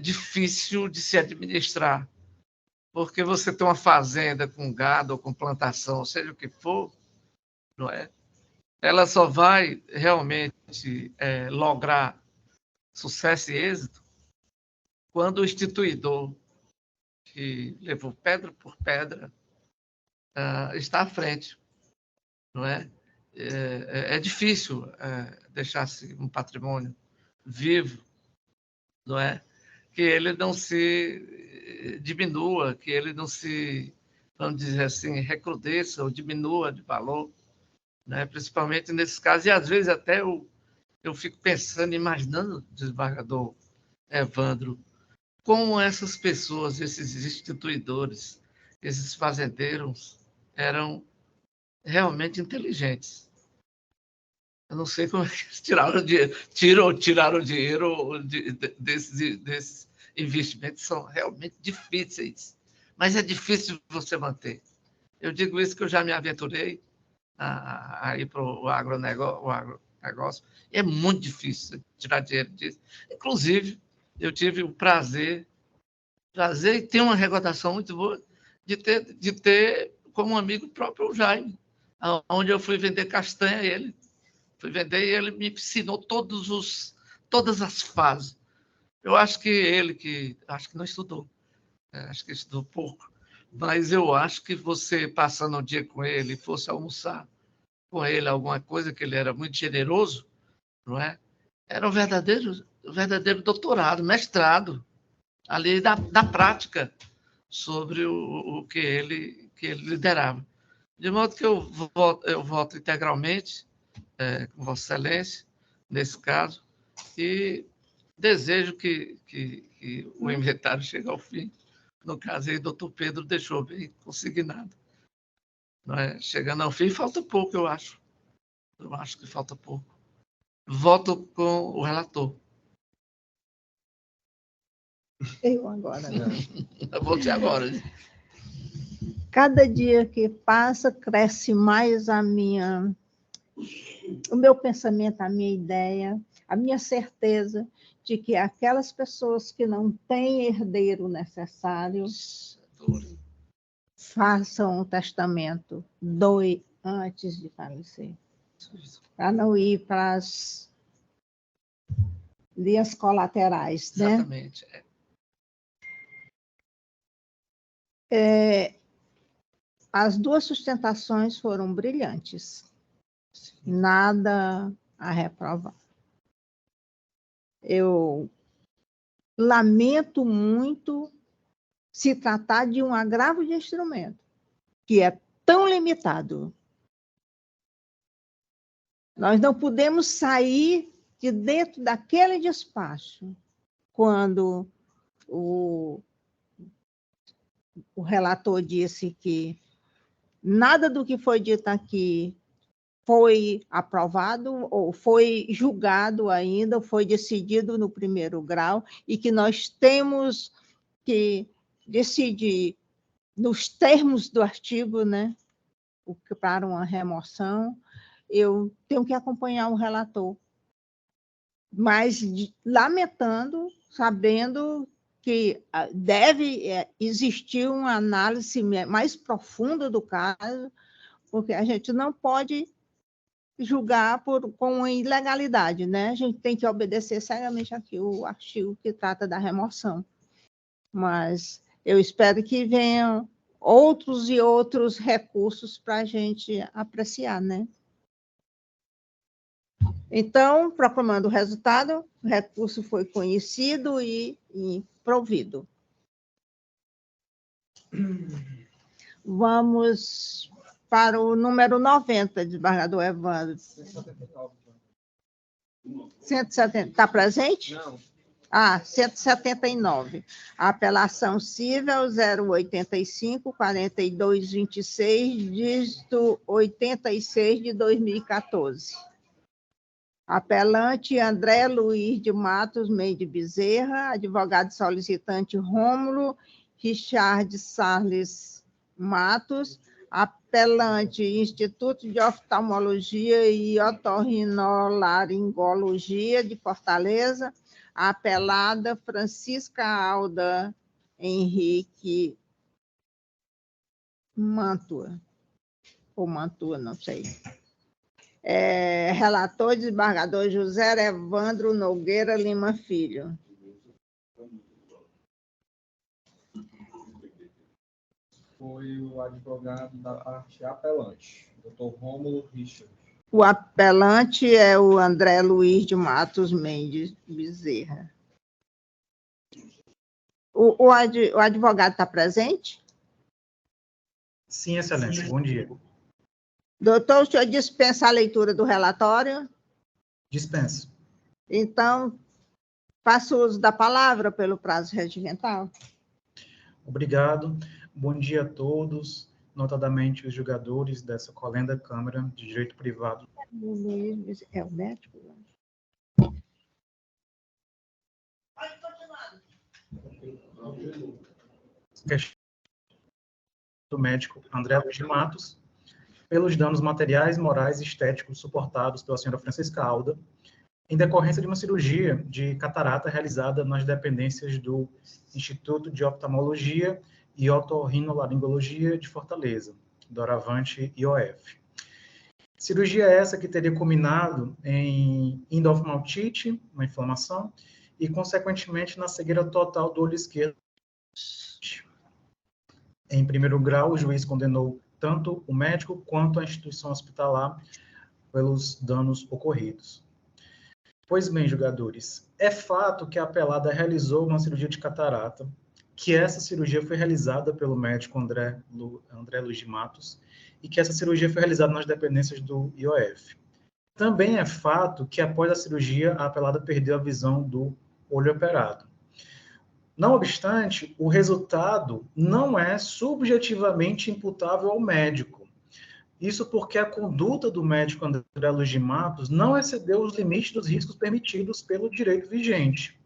Speaker 7: difícil de se administrar, porque você tem uma fazenda com gado ou com plantação, seja o que for, não é? Ela só vai realmente lograr sucesso e êxito quando o instituidor, que levou pedra por pedra, está à frente, não é? É difícil deixar-se um patrimônio vivo não é? Que ele não se diminua, que ele não se, vamos dizer assim, recrudesça ou diminua de valor, né? Principalmente nesses casos. E às vezes até eu fico pensando, imaginando, desembargador Evandro, como essas pessoas, esses instituidores, esses fazendeiros, eram realmente inteligentes. Eu não sei como é que eles tiraram dinheiro desses investimentos, são realmente difíceis, mas é difícil você manter. Eu digo isso que eu já me aventurei a ir para o agronegócio, é muito difícil tirar dinheiro disso. Inclusive, eu tive o prazer e ter uma recordação muito boa de ter como amigo o próprio Jaime, onde eu fui vender castanha a ele. Fui vender e ele me ensinou todas as fases. Eu acho que acho que não estudou, acho que estudou pouco, mas eu acho que você passando um dia com ele, fosse almoçar com ele alguma coisa, que ele era muito generoso, não é? Era um verdadeiro doutorado, mestrado, ali da prática sobre o que ele liderava. De modo que eu voto integralmente com Vossa Excelência, nesse caso, e desejo que o inventário chegue ao fim. No caso aí, o doutor Pedro deixou bem consignado. Não é? Chegando ao fim, falta pouco, eu acho. Eu acho que falta pouco. Voto com o relator.
Speaker 1: Eu agora, não.
Speaker 7: Eu vou dizer agora.
Speaker 1: Cada dia que passa, cresce mais o meu pensamento, a minha ideia, a minha certeza de que aquelas pessoas que não têm herdeiro necessário façam um testamento, doe antes de falecer, para não ir para as linhas colaterais, né?
Speaker 7: Exatamente.
Speaker 1: As duas sustentações foram brilhantes. Nada a reprovar. Eu lamento muito se tratar de um agravo de instrumento, que é tão limitado. Nós não podemos sair de dentro daquele despacho quando o relator disse que nada do que foi dito aqui foi aprovado ou foi julgado ainda, foi decidido no primeiro grau, e que nós temos que decidir nos termos do artigo, né, para uma remoção. Eu tenho que acompanhar o relator, mas lamentando, sabendo que deve existir uma análise mais profunda do caso, porque a gente não pode julgar com ilegalidade, né? A gente tem que obedecer cegamente aqui o artigo que trata da remoção. Mas eu espero que venham outros e outros recursos para a gente apreciar, né? Então, proclamando o resultado, o recurso foi conhecido e provido. Vamos para o número 90, desembargador Evandro. 170. Está presente?
Speaker 5: Não.
Speaker 1: 179. A apelação cível 085-4226, dígito 86 de 2014. Apelante André Luiz de Matos Mendes Bezerra, advogado solicitante Rômulo Richard Salles Matos, apelante Instituto de Oftalmologia e Otorrinolaringologia de Fortaleza, a apelada Francisca Alda Henrique Mantua, ou Mantua, não sei. Relator, desembargador José Evandro Nogueira Lima Filho.
Speaker 5: Foi o advogado da parte apelante, Dr. Rômulo Richard.
Speaker 1: O apelante é o André Luiz de Matos Mendes Bezerra. O advogado está presente?
Speaker 8: Sim, excelência. Bom dia.
Speaker 1: Doutor, o senhor dispensa a leitura do relatório?
Speaker 8: Dispenso.
Speaker 1: Então, faço uso da palavra pelo prazo regimental.
Speaker 8: Obrigado. Bom dia a todos, notadamente os julgadores dessa colenda Câmara de Direito Privado.
Speaker 1: É o médico?
Speaker 8: Do médico André Luiz de Matos, pelos danos materiais, morais e estéticos suportados pela senhora Francisca Alda, em decorrência de uma cirurgia de catarata realizada nas dependências do Instituto de Oftalmologia e Otorrinolaringologia de Fortaleza, doravante IOF. Cirurgia essa que teria culminado em endoftalmitite, uma inflamação, e, consequentemente, na cegueira total do olho esquerdo. Em primeiro grau, o juiz condenou tanto o médico quanto a instituição hospitalar pelos danos ocorridos. Pois bem, julgadores, é fato que a apelada realizou uma cirurgia de catarata, que essa cirurgia foi realizada pelo médico André Luiz de Matos, e que essa cirurgia foi realizada nas dependências do IOF. Também é fato que, após a cirurgia, a apelada perdeu a visão do olho operado. Não obstante, o resultado não é subjetivamente imputável ao médico. Isso porque a conduta do médico André Luiz de Matos não excedeu os limites dos riscos permitidos pelo direito vigente.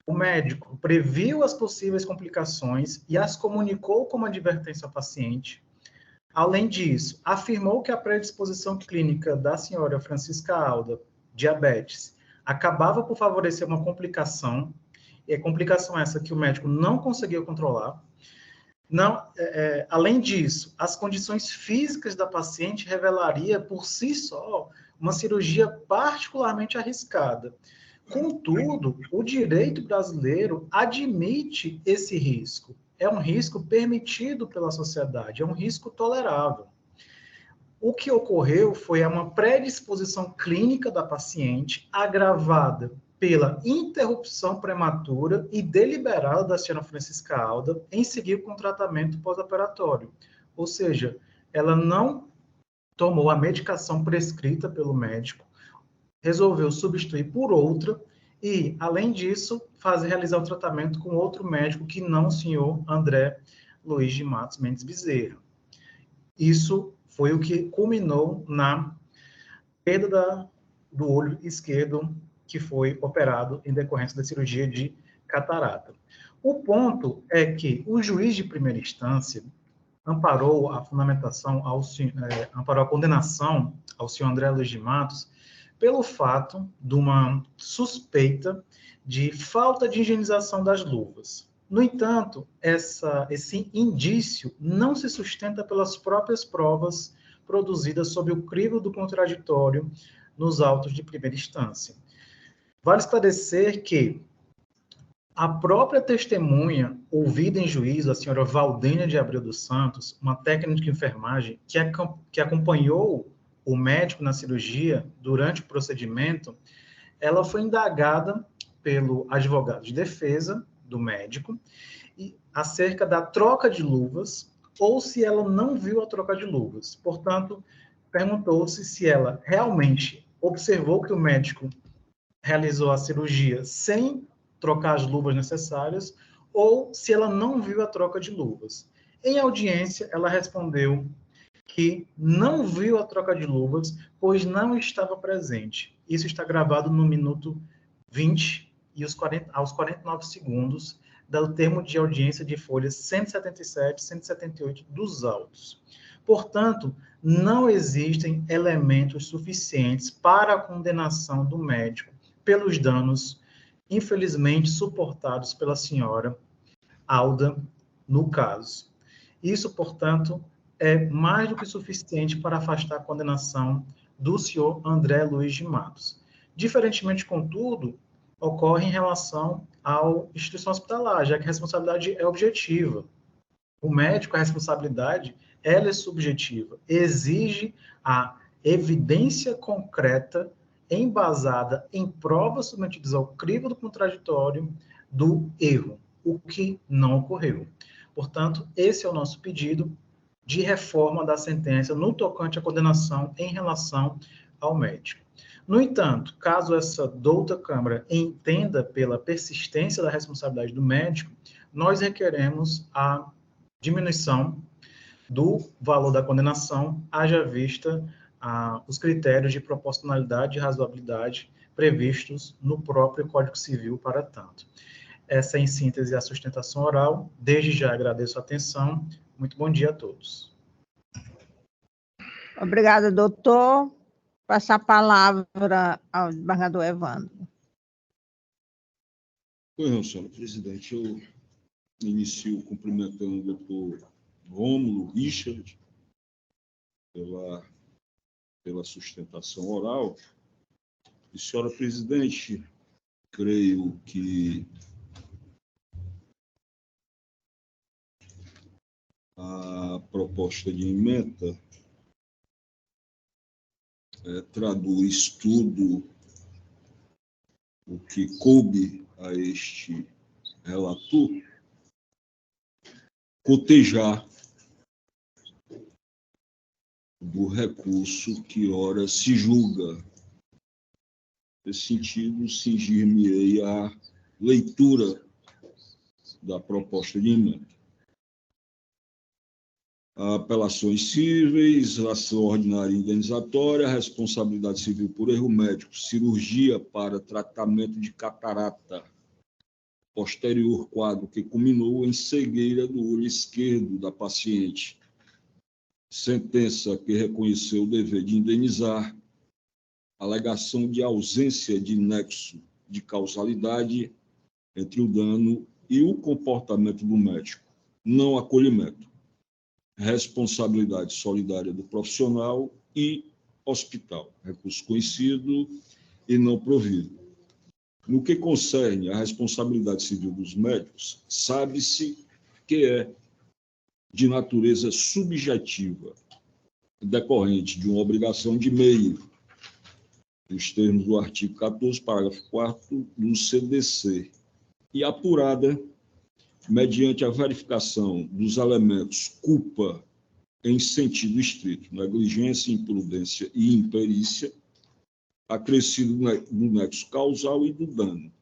Speaker 8: O médico previu as possíveis complicações e as comunicou como advertência ao paciente. Além disso, afirmou que a predisposição clínica da senhora Francisca Alda, diabetes, acabava por favorecer uma complicação, e a complicação essa que o médico não conseguiu controlar. Além disso, as condições físicas da paciente revelaria por si só uma cirurgia particularmente arriscada. Contudo, o direito brasileiro admite esse risco. É um risco permitido pela sociedade, é um risco tolerável. O que ocorreu foi uma predisposição clínica da paciente agravada pela interrupção prematura e deliberada da senhora Francisca Alda em seguir com o tratamento pós-operatório. Ou seja, ela não tomou a medicação prescrita pelo médico, resolveu substituir por outra e, além disso, realizar o tratamento com outro médico que não o senhor André Luiz de Matos Mendes Bezerra. Isso foi o que culminou na perda do olho esquerdo que foi operado em decorrência da cirurgia de catarata. O ponto é que o juiz de primeira instância amparou a amparou a condenação ao senhor André Luiz de Matos pelo fato de uma suspeita de falta de higienização das luvas. No entanto, esse indício não se sustenta pelas próprias provas produzidas sob o crivo do contraditório nos autos de primeira instância. Vale esclarecer que a própria testemunha ouvida em juízo, a senhora Valdênia de Abreu dos Santos, uma técnica de enfermagem que acompanhou o médico na cirurgia durante o procedimento, ela foi indagada pelo advogado de defesa do médico acerca da troca de luvas ou se ela não viu a troca de luvas. Portanto, perguntou-se se ela realmente observou que o médico realizou a cirurgia sem trocar as luvas necessárias ou se ela não viu a troca de luvas. Em audiência, ela respondeu que não viu a troca de luvas, pois não estava presente. Isso está gravado no minuto 20 e aos 49 segundos do termo de audiência de folhas 177 e 178 dos autos. Portanto, não existem elementos suficientes para a condenação do médico pelos danos, infelizmente, suportados pela senhora Alda no caso. Isso, portanto, é mais do que suficiente para afastar a condenação do senhor André Luiz de Matos. Diferentemente, contudo, ocorre em relação à instituição hospitalar, já que a responsabilidade é objetiva. O médico, a responsabilidade, ela é subjetiva, exige a evidência concreta embasada em provas submetidas ao crivo do contraditório do erro. o que não ocorreu. Portanto, esse é o nosso pedido de reforma da sentença no tocante à condenação em relação ao médico. No entanto, caso essa douta Câmara entenda pela persistência da responsabilidade do médico, nós requeremos a diminuição do valor da condenação, haja vista os critérios de proporcionalidade e razoabilidade previstos no próprio Código Civil para tanto. Essa é, em síntese, a sustentação oral. Desde já agradeço a atenção. Muito bom dia a todos.
Speaker 1: Obrigada, doutor. Passar a palavra ao desembargador Evandro.
Speaker 6: Pois não, senhora presidente, eu inicio cumprimentando o doutor Rômulo Richard pela sustentação oral. E, senhora presidente, creio que a proposta de emenda traduz tudo o que coube a este relator cotejar do recurso que ora se julga. Nesse sentido, cingir-me-ei à leitura da proposta de emenda. Apelações cíveis, ação ordinária indenizatória, responsabilidade civil por erro médico, cirurgia para tratamento de catarata, posterior quadro que culminou em cegueira do olho esquerdo da paciente, sentença que reconheceu o dever de indenizar, alegação de ausência de nexo de causalidade entre o dano e o comportamento do médico, não acolhimento, responsabilidade solidária do profissional e hospital, recurso conhecido e não provido. No que concerne à responsabilidade civil dos médicos, sabe-se que é de natureza subjetiva, decorrente de uma obrigação de meio, nos termos do artigo 14, parágrafo 4º do CDC, e apurada mediante a verificação dos elementos culpa em sentido estrito, negligência, imprudência e imperícia, acrescido do nexo causal e do dano.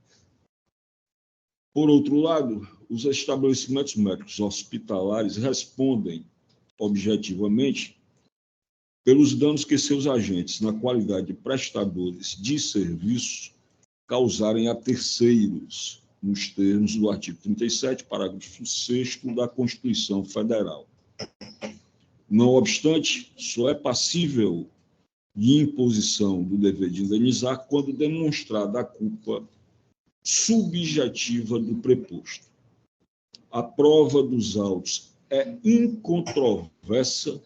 Speaker 6: Por outro lado, os estabelecimentos médicos hospitalares respondem objetivamente pelos danos que seus agentes, na qualidade de prestadores de serviços, causarem a terceiros, nos termos do artigo 37, parágrafo 6º da Constituição Federal. Não obstante, só é passível de imposição do dever de indenizar quando demonstrada a culpa subjetiva do preposto. A prova dos autos é incontroversa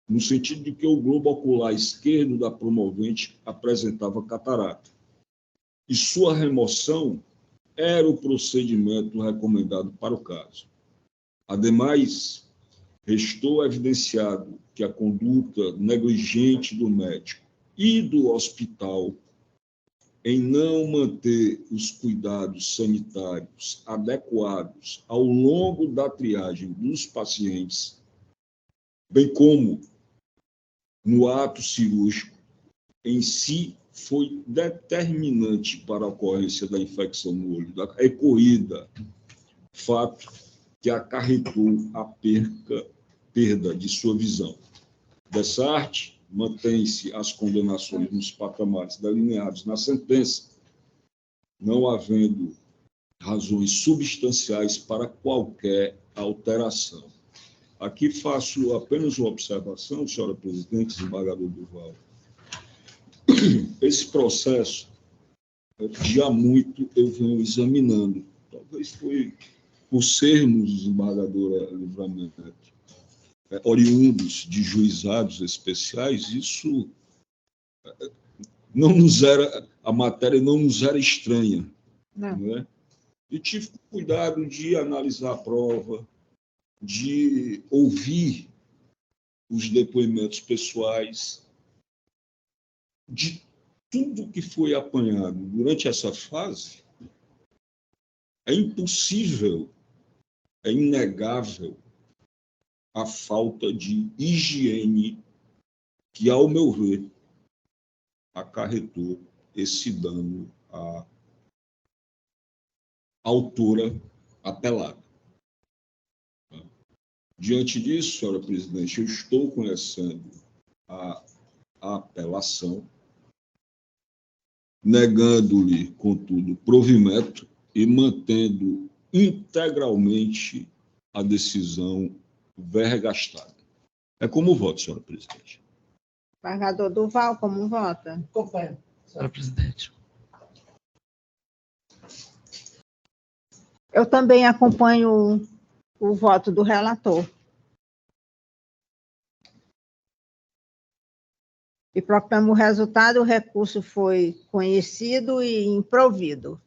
Speaker 6: no sentido de que o globo ocular esquerdo da promovente apresentava catarata e sua remoção era o procedimento recomendado para o caso. Ademais, restou evidenciado que a conduta negligente do médico e do hospital em não manter os cuidados sanitários adequados ao longo da triagem dos pacientes, bem como no ato cirúrgico em si, foi determinante para a ocorrência da infecção no olho da recorrida, fato que acarretou a perda de sua visão. Dessa arte, mantém-se as condenações nos patamares delineados na sentença, não havendo razões substanciais para qualquer alteração. Aqui faço apenas uma observação, senhora presidente, desembargador Durval. Esse processo, de há muito eu venho examinando, talvez foi por sermos, desembargadora Livramento, oriundos de juizados especiais, isso não nos era, a matéria não nos era estranha. Não é? E tive cuidado de analisar a prova, de ouvir os depoimentos pessoais, de tudo que foi apanhado durante essa fase. É impossível é inegável a falta de higiene que, ao meu ver, acarretou esse dano à autora apelada. Diante disso, senhora presidente, eu estou conhecendo a apelação, negando-lhe, contudo, provimento e mantendo integralmente a decisão vergastada. É como voto, senhora presidente.
Speaker 1: Embargador Durval, como vota?
Speaker 7: Acompanho, senhora presidente.
Speaker 1: Eu também acompanho o voto do relator. E proclamo o resultado: o recurso foi conhecido e improvido.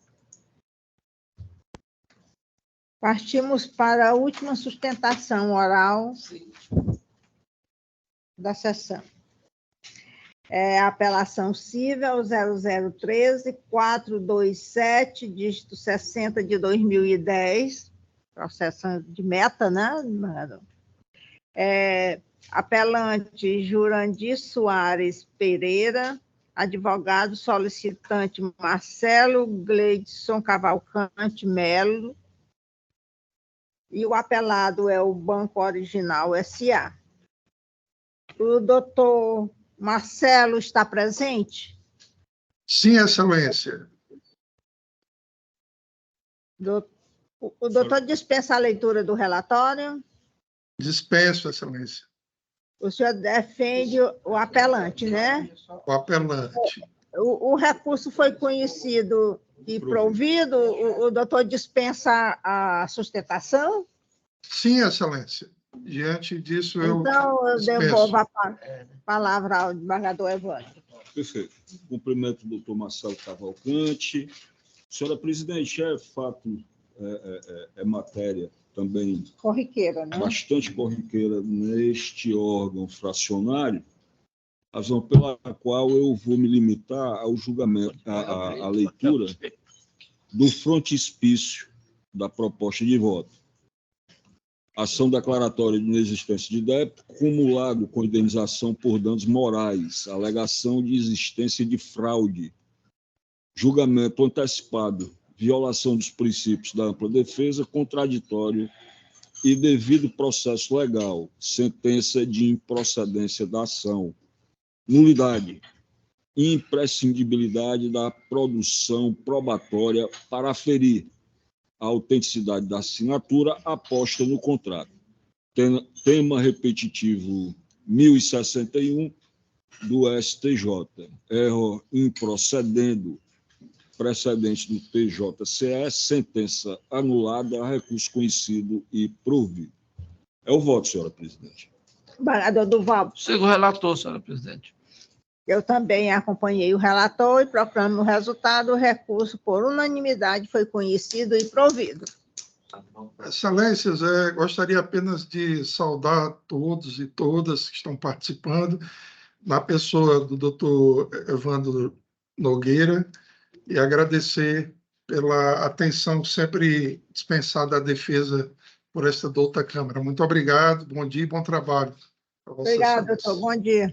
Speaker 1: Partimos para a última sustentação oral da sessão. É a apelação cível 0013-427, dígito 60 de 2010, processo de meta, né? Apelante Jurandir Soares Pereira, advogado solicitante Marcelo Gleidson Cavalcante Melo, e o apelado é o Banco Original S.A. O doutor Marcelo está presente?
Speaker 9: Sim, Excelência.
Speaker 1: O doutor dispensa a leitura do relatório?
Speaker 9: Dispenso, Excelência.
Speaker 1: O senhor defende o apelante, né?
Speaker 9: O apelante.
Speaker 1: O recurso foi conhecido e provido? O doutor dispensa a sustentação?
Speaker 9: Sim, Excelência. Diante disso, eu
Speaker 1: Então, eu
Speaker 9: dispenso.
Speaker 1: devolvo a palavra ao desembargador Evandro.
Speaker 6: Perfeito. Cumprimento o doutor Marcelo Cavalcante. Senhora presidente, é fato, é matéria também
Speaker 1: Corriqueira, né?
Speaker 6: bastante corriqueira neste órgão fracionário, razão pela qual eu vou me limitar ao julgamento, à leitura do frontispício da proposta de voto. Ação declaratória de inexistência de débito, cumulado com indenização por danos morais, alegação de existência de fraude, julgamento antecipado, violação dos princípios da ampla defesa, contraditório e devido processo legal, sentença de improcedência da ação, nulidade, imprescindibilidade da produção probatória para aferir a autenticidade da assinatura aposta no contrato. Tema repetitivo 1061 do STJ. Erro improcedendo, precedente do TJCE, sentença anulada, recurso conhecido e provido. É o voto, senhora presidente.
Speaker 1: Embargador Durval.
Speaker 7: Sigo o relator, senhora presidente.
Speaker 1: Eu também acompanhei o relator e proclamo o resultado. O recurso, por unanimidade, foi conhecido e provido.
Speaker 9: Excelências, gostaria apenas de saudar todos e todas que estão participando, na pessoa do doutor Evandro Nogueira, e agradecer pela atenção sempre dispensada à defesa por esta douta Câmara. Muito obrigado, bom dia e bom trabalho.
Speaker 1: Obrigada, doutor. Bom dia.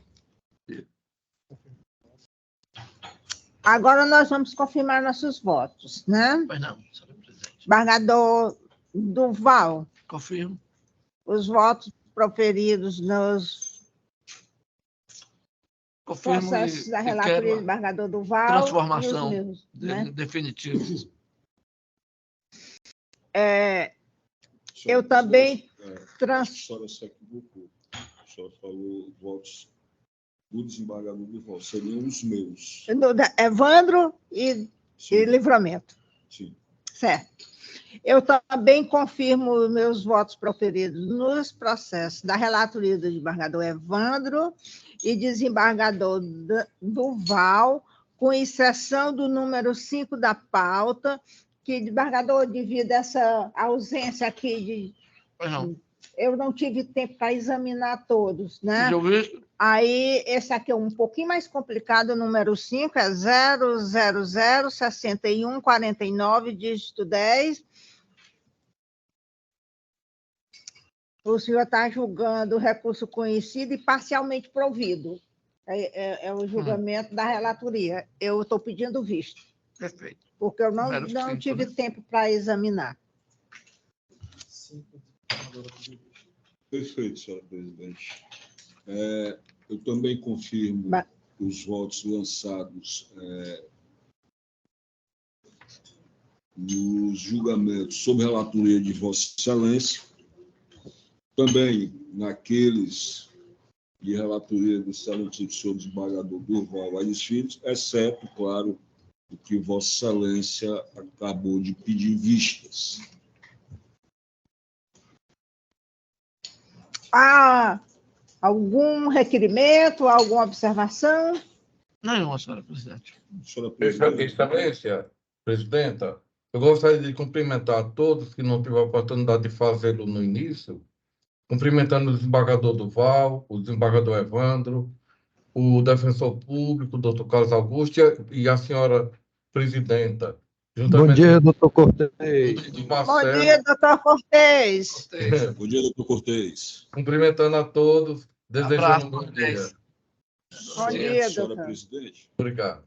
Speaker 1: Agora nós vamos confirmar nossos votos, né?
Speaker 7: Pois não, senhora presidente.
Speaker 1: Embargador Durval.
Speaker 7: Confirmo.
Speaker 1: Os votos proferidos nos
Speaker 7: Confirmo
Speaker 1: processos da
Speaker 7: e
Speaker 1: relatoria
Speaker 7: quero
Speaker 1: do embargador Durval.
Speaker 7: transformação
Speaker 1: e os meus, né?
Speaker 7: definitiva.
Speaker 1: Eu também
Speaker 6: A senhora se equivocou. A senhora falou votos do desembargador Durval. Seriam os meus.
Speaker 1: Evandro e Livramento.
Speaker 6: Sim.
Speaker 1: Certo. Eu também confirmo meus votos proferidos nos processos da relatoria do desembargador Evandro e desembargador Durval, com exceção do número 5 da pauta, que, desembargador, devido a essa ausência aqui, eu não tive tempo para examinar todos, né? Aí, esse aqui é um pouquinho mais complicado, o número 5 é 0006149, dígito 10, O senhor está julgando o recurso conhecido e parcialmente provido. É o julgamento da relatoria. Eu estou pedindo visto,
Speaker 7: Perfeito.
Speaker 1: porque eu não
Speaker 7: Número 5,
Speaker 1: tive
Speaker 7: né?
Speaker 1: tempo para examinar.
Speaker 6: Perfeito, senhora presidente. Eu também confirmo os votos lançados nos julgamentos sob relatoria de Vossa Excelência, também naqueles de relatoria do excelentíssimo senhor desembargador Durval Aires Filhos, exceto, claro, o que Vossa Excelência acabou de pedir vistas.
Speaker 1: Há algum requerimento, alguma observação?
Speaker 7: Não, senhora presidente.
Speaker 6: Senhora presidente.
Speaker 10: Excelência, presidenta, eu gostaria de cumprimentar todos que não tiveram a oportunidade de fazê-lo no início, cumprimentando o desembargador Durval, o desembargador Evandro, o defensor público, o doutor Carlos Augusto, e a senhora presidenta.
Speaker 4: Bom dia, doutor Cortez.
Speaker 1: Bom dia, doutor Cortez.
Speaker 6: Bom dia, doutor Cortez.
Speaker 10: Cumprimentando a todos, desejando um bom dia.
Speaker 1: Bom dia,
Speaker 6: senhora
Speaker 1: doutor.
Speaker 6: presidente.
Speaker 10: Obrigado.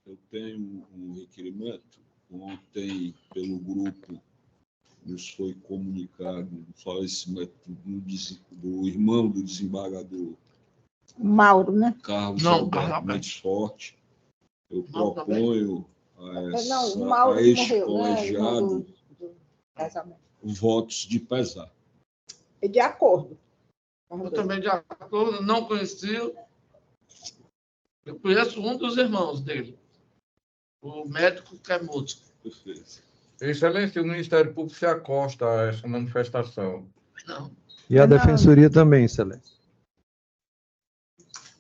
Speaker 6: Eu tenho um requerimento. Ontem, pelo grupo, nos foi comunicado o falecimento do irmão do desembargador
Speaker 1: Mauro, né?
Speaker 6: Carlos
Speaker 7: Não,
Speaker 6: Alberto
Speaker 7: Carlos Alberto.
Speaker 6: Mendes Forte. Eu
Speaker 7: Mauro
Speaker 6: proponho
Speaker 1: Não, o
Speaker 6: a
Speaker 1: Mauro
Speaker 6: este
Speaker 1: morreu, né?
Speaker 6: colegiado
Speaker 1: Do casamento.
Speaker 6: votos de pesar.
Speaker 1: De acordo.
Speaker 7: Eu também, de acordo, não conhecia. Eu conheço um dos irmãos dele, o médico Camuto.
Speaker 6: Perfeito.
Speaker 10: Excelência, o Ministério Público se acosta a essa manifestação.
Speaker 7: Não.
Speaker 11: E a Defensoria também, Excelência.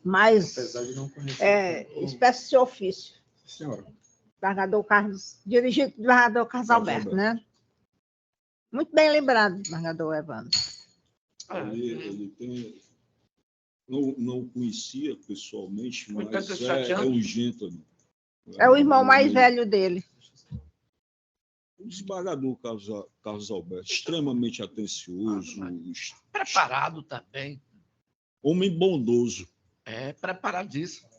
Speaker 1: Mas
Speaker 5: Apesar de não conhecer.
Speaker 1: espécie de ofício.
Speaker 5: Senhora.
Speaker 1: Desembargador Carlos, dirigido do desembargador Carlos Alberto, né? Muito bem lembrado, desembargador Evandro.
Speaker 6: Ele tem... Não conhecia pessoalmente, mas
Speaker 7: 87
Speaker 6: é
Speaker 7: anos.
Speaker 6: um gentleman.
Speaker 1: É o irmão mais velho dele.
Speaker 6: O desembargador Carlos Alberto, extremamente atencioso,
Speaker 7: Preparado também.
Speaker 6: homem bondoso.
Speaker 7: É, preparadíssimo.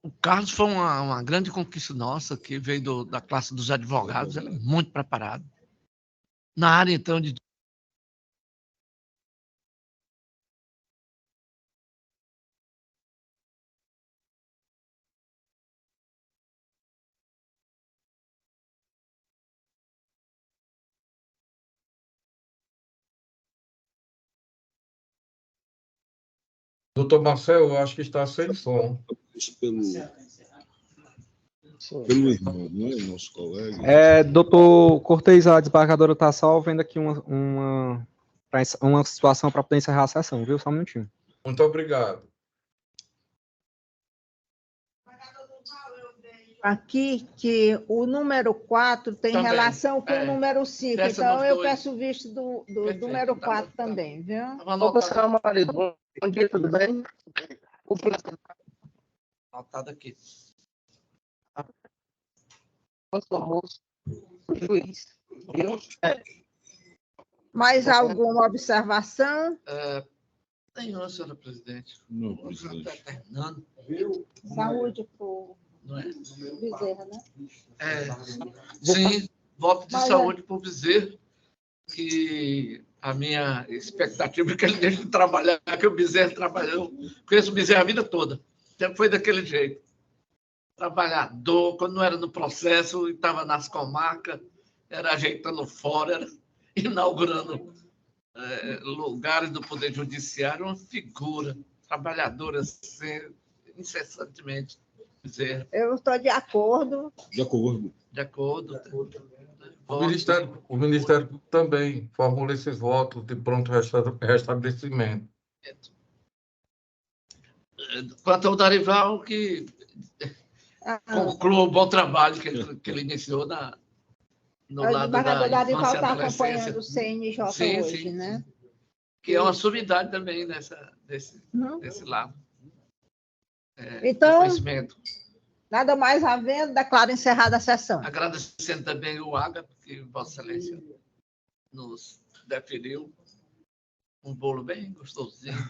Speaker 7: O Carlos foi uma grande conquista nossa, que veio da classe dos advogados. Ele é muito preparado. Na área, então, de
Speaker 10: Doutor Marcel, eu acho que está sem som.
Speaker 6: Isso pelo irmão, não é? Nosso colega.
Speaker 4: Doutor Cortez, a desembargadora está só vendo aqui uma situação para poder encerrar a sessão, viu? Só um minutinho.
Speaker 10: Muito obrigado.
Speaker 1: Aqui que o número 4 tem
Speaker 7: Também,
Speaker 1: relação com o número 5.
Speaker 7: peça
Speaker 1: Então,
Speaker 7: nos
Speaker 1: eu
Speaker 7: dois.
Speaker 1: peço visto do
Speaker 7: Perfeito,
Speaker 1: número
Speaker 7: tá
Speaker 1: 4
Speaker 7: bom, tá.
Speaker 1: também, viu?
Speaker 7: Anotado,
Speaker 12: marido, bom dia, tudo bem?
Speaker 7: anotado aqui.
Speaker 12: Nosso almoço, juiz, viu?
Speaker 1: Mais alguma observação?
Speaker 7: Nenhuma, senhora presidente.
Speaker 6: Não,
Speaker 7: Já
Speaker 6: presidente.
Speaker 7: está terminando,
Speaker 1: Saúde para o
Speaker 7: não é?
Speaker 1: Bezerra, né?
Speaker 7: Sim, voto de
Speaker 1: Mas,
Speaker 7: saúde para o Bezerra, que a minha expectativa é que ele deixe de trabalhar, que o Bezerra trabalhou. Conheço o Bezerra a vida toda. Sempre foi daquele jeito. Trabalhador, quando não era no processo, estava nas comarcas, era ajeitando fora, era inaugurando lugares do Poder Judiciário, uma figura trabalhadora, assim, incessantemente. Bezerra.
Speaker 1: Eu estou de acordo.
Speaker 6: De acordo.
Speaker 7: De acordo.
Speaker 10: O Ministério Público também formula esses votos de pronto restabelecimento.
Speaker 7: Quanto ao Darival, que conclua o bom trabalho que ele iniciou no
Speaker 1: O
Speaker 7: lado da
Speaker 1: desembargador Darival
Speaker 7: infância e
Speaker 1: está
Speaker 7: adolescência.
Speaker 1: acompanhando o CNJ
Speaker 7: Sim,
Speaker 1: hoje,
Speaker 7: sim,
Speaker 1: né?
Speaker 7: Que é uma sumidade também desse lado.
Speaker 1: Então,
Speaker 7: Conhecimento.
Speaker 1: Nada mais havendo, declaro encerrada a sessão.
Speaker 7: Agradecendo também o Ágape, que Vossa Excelência nos deferiu um bolo bem gostosinho.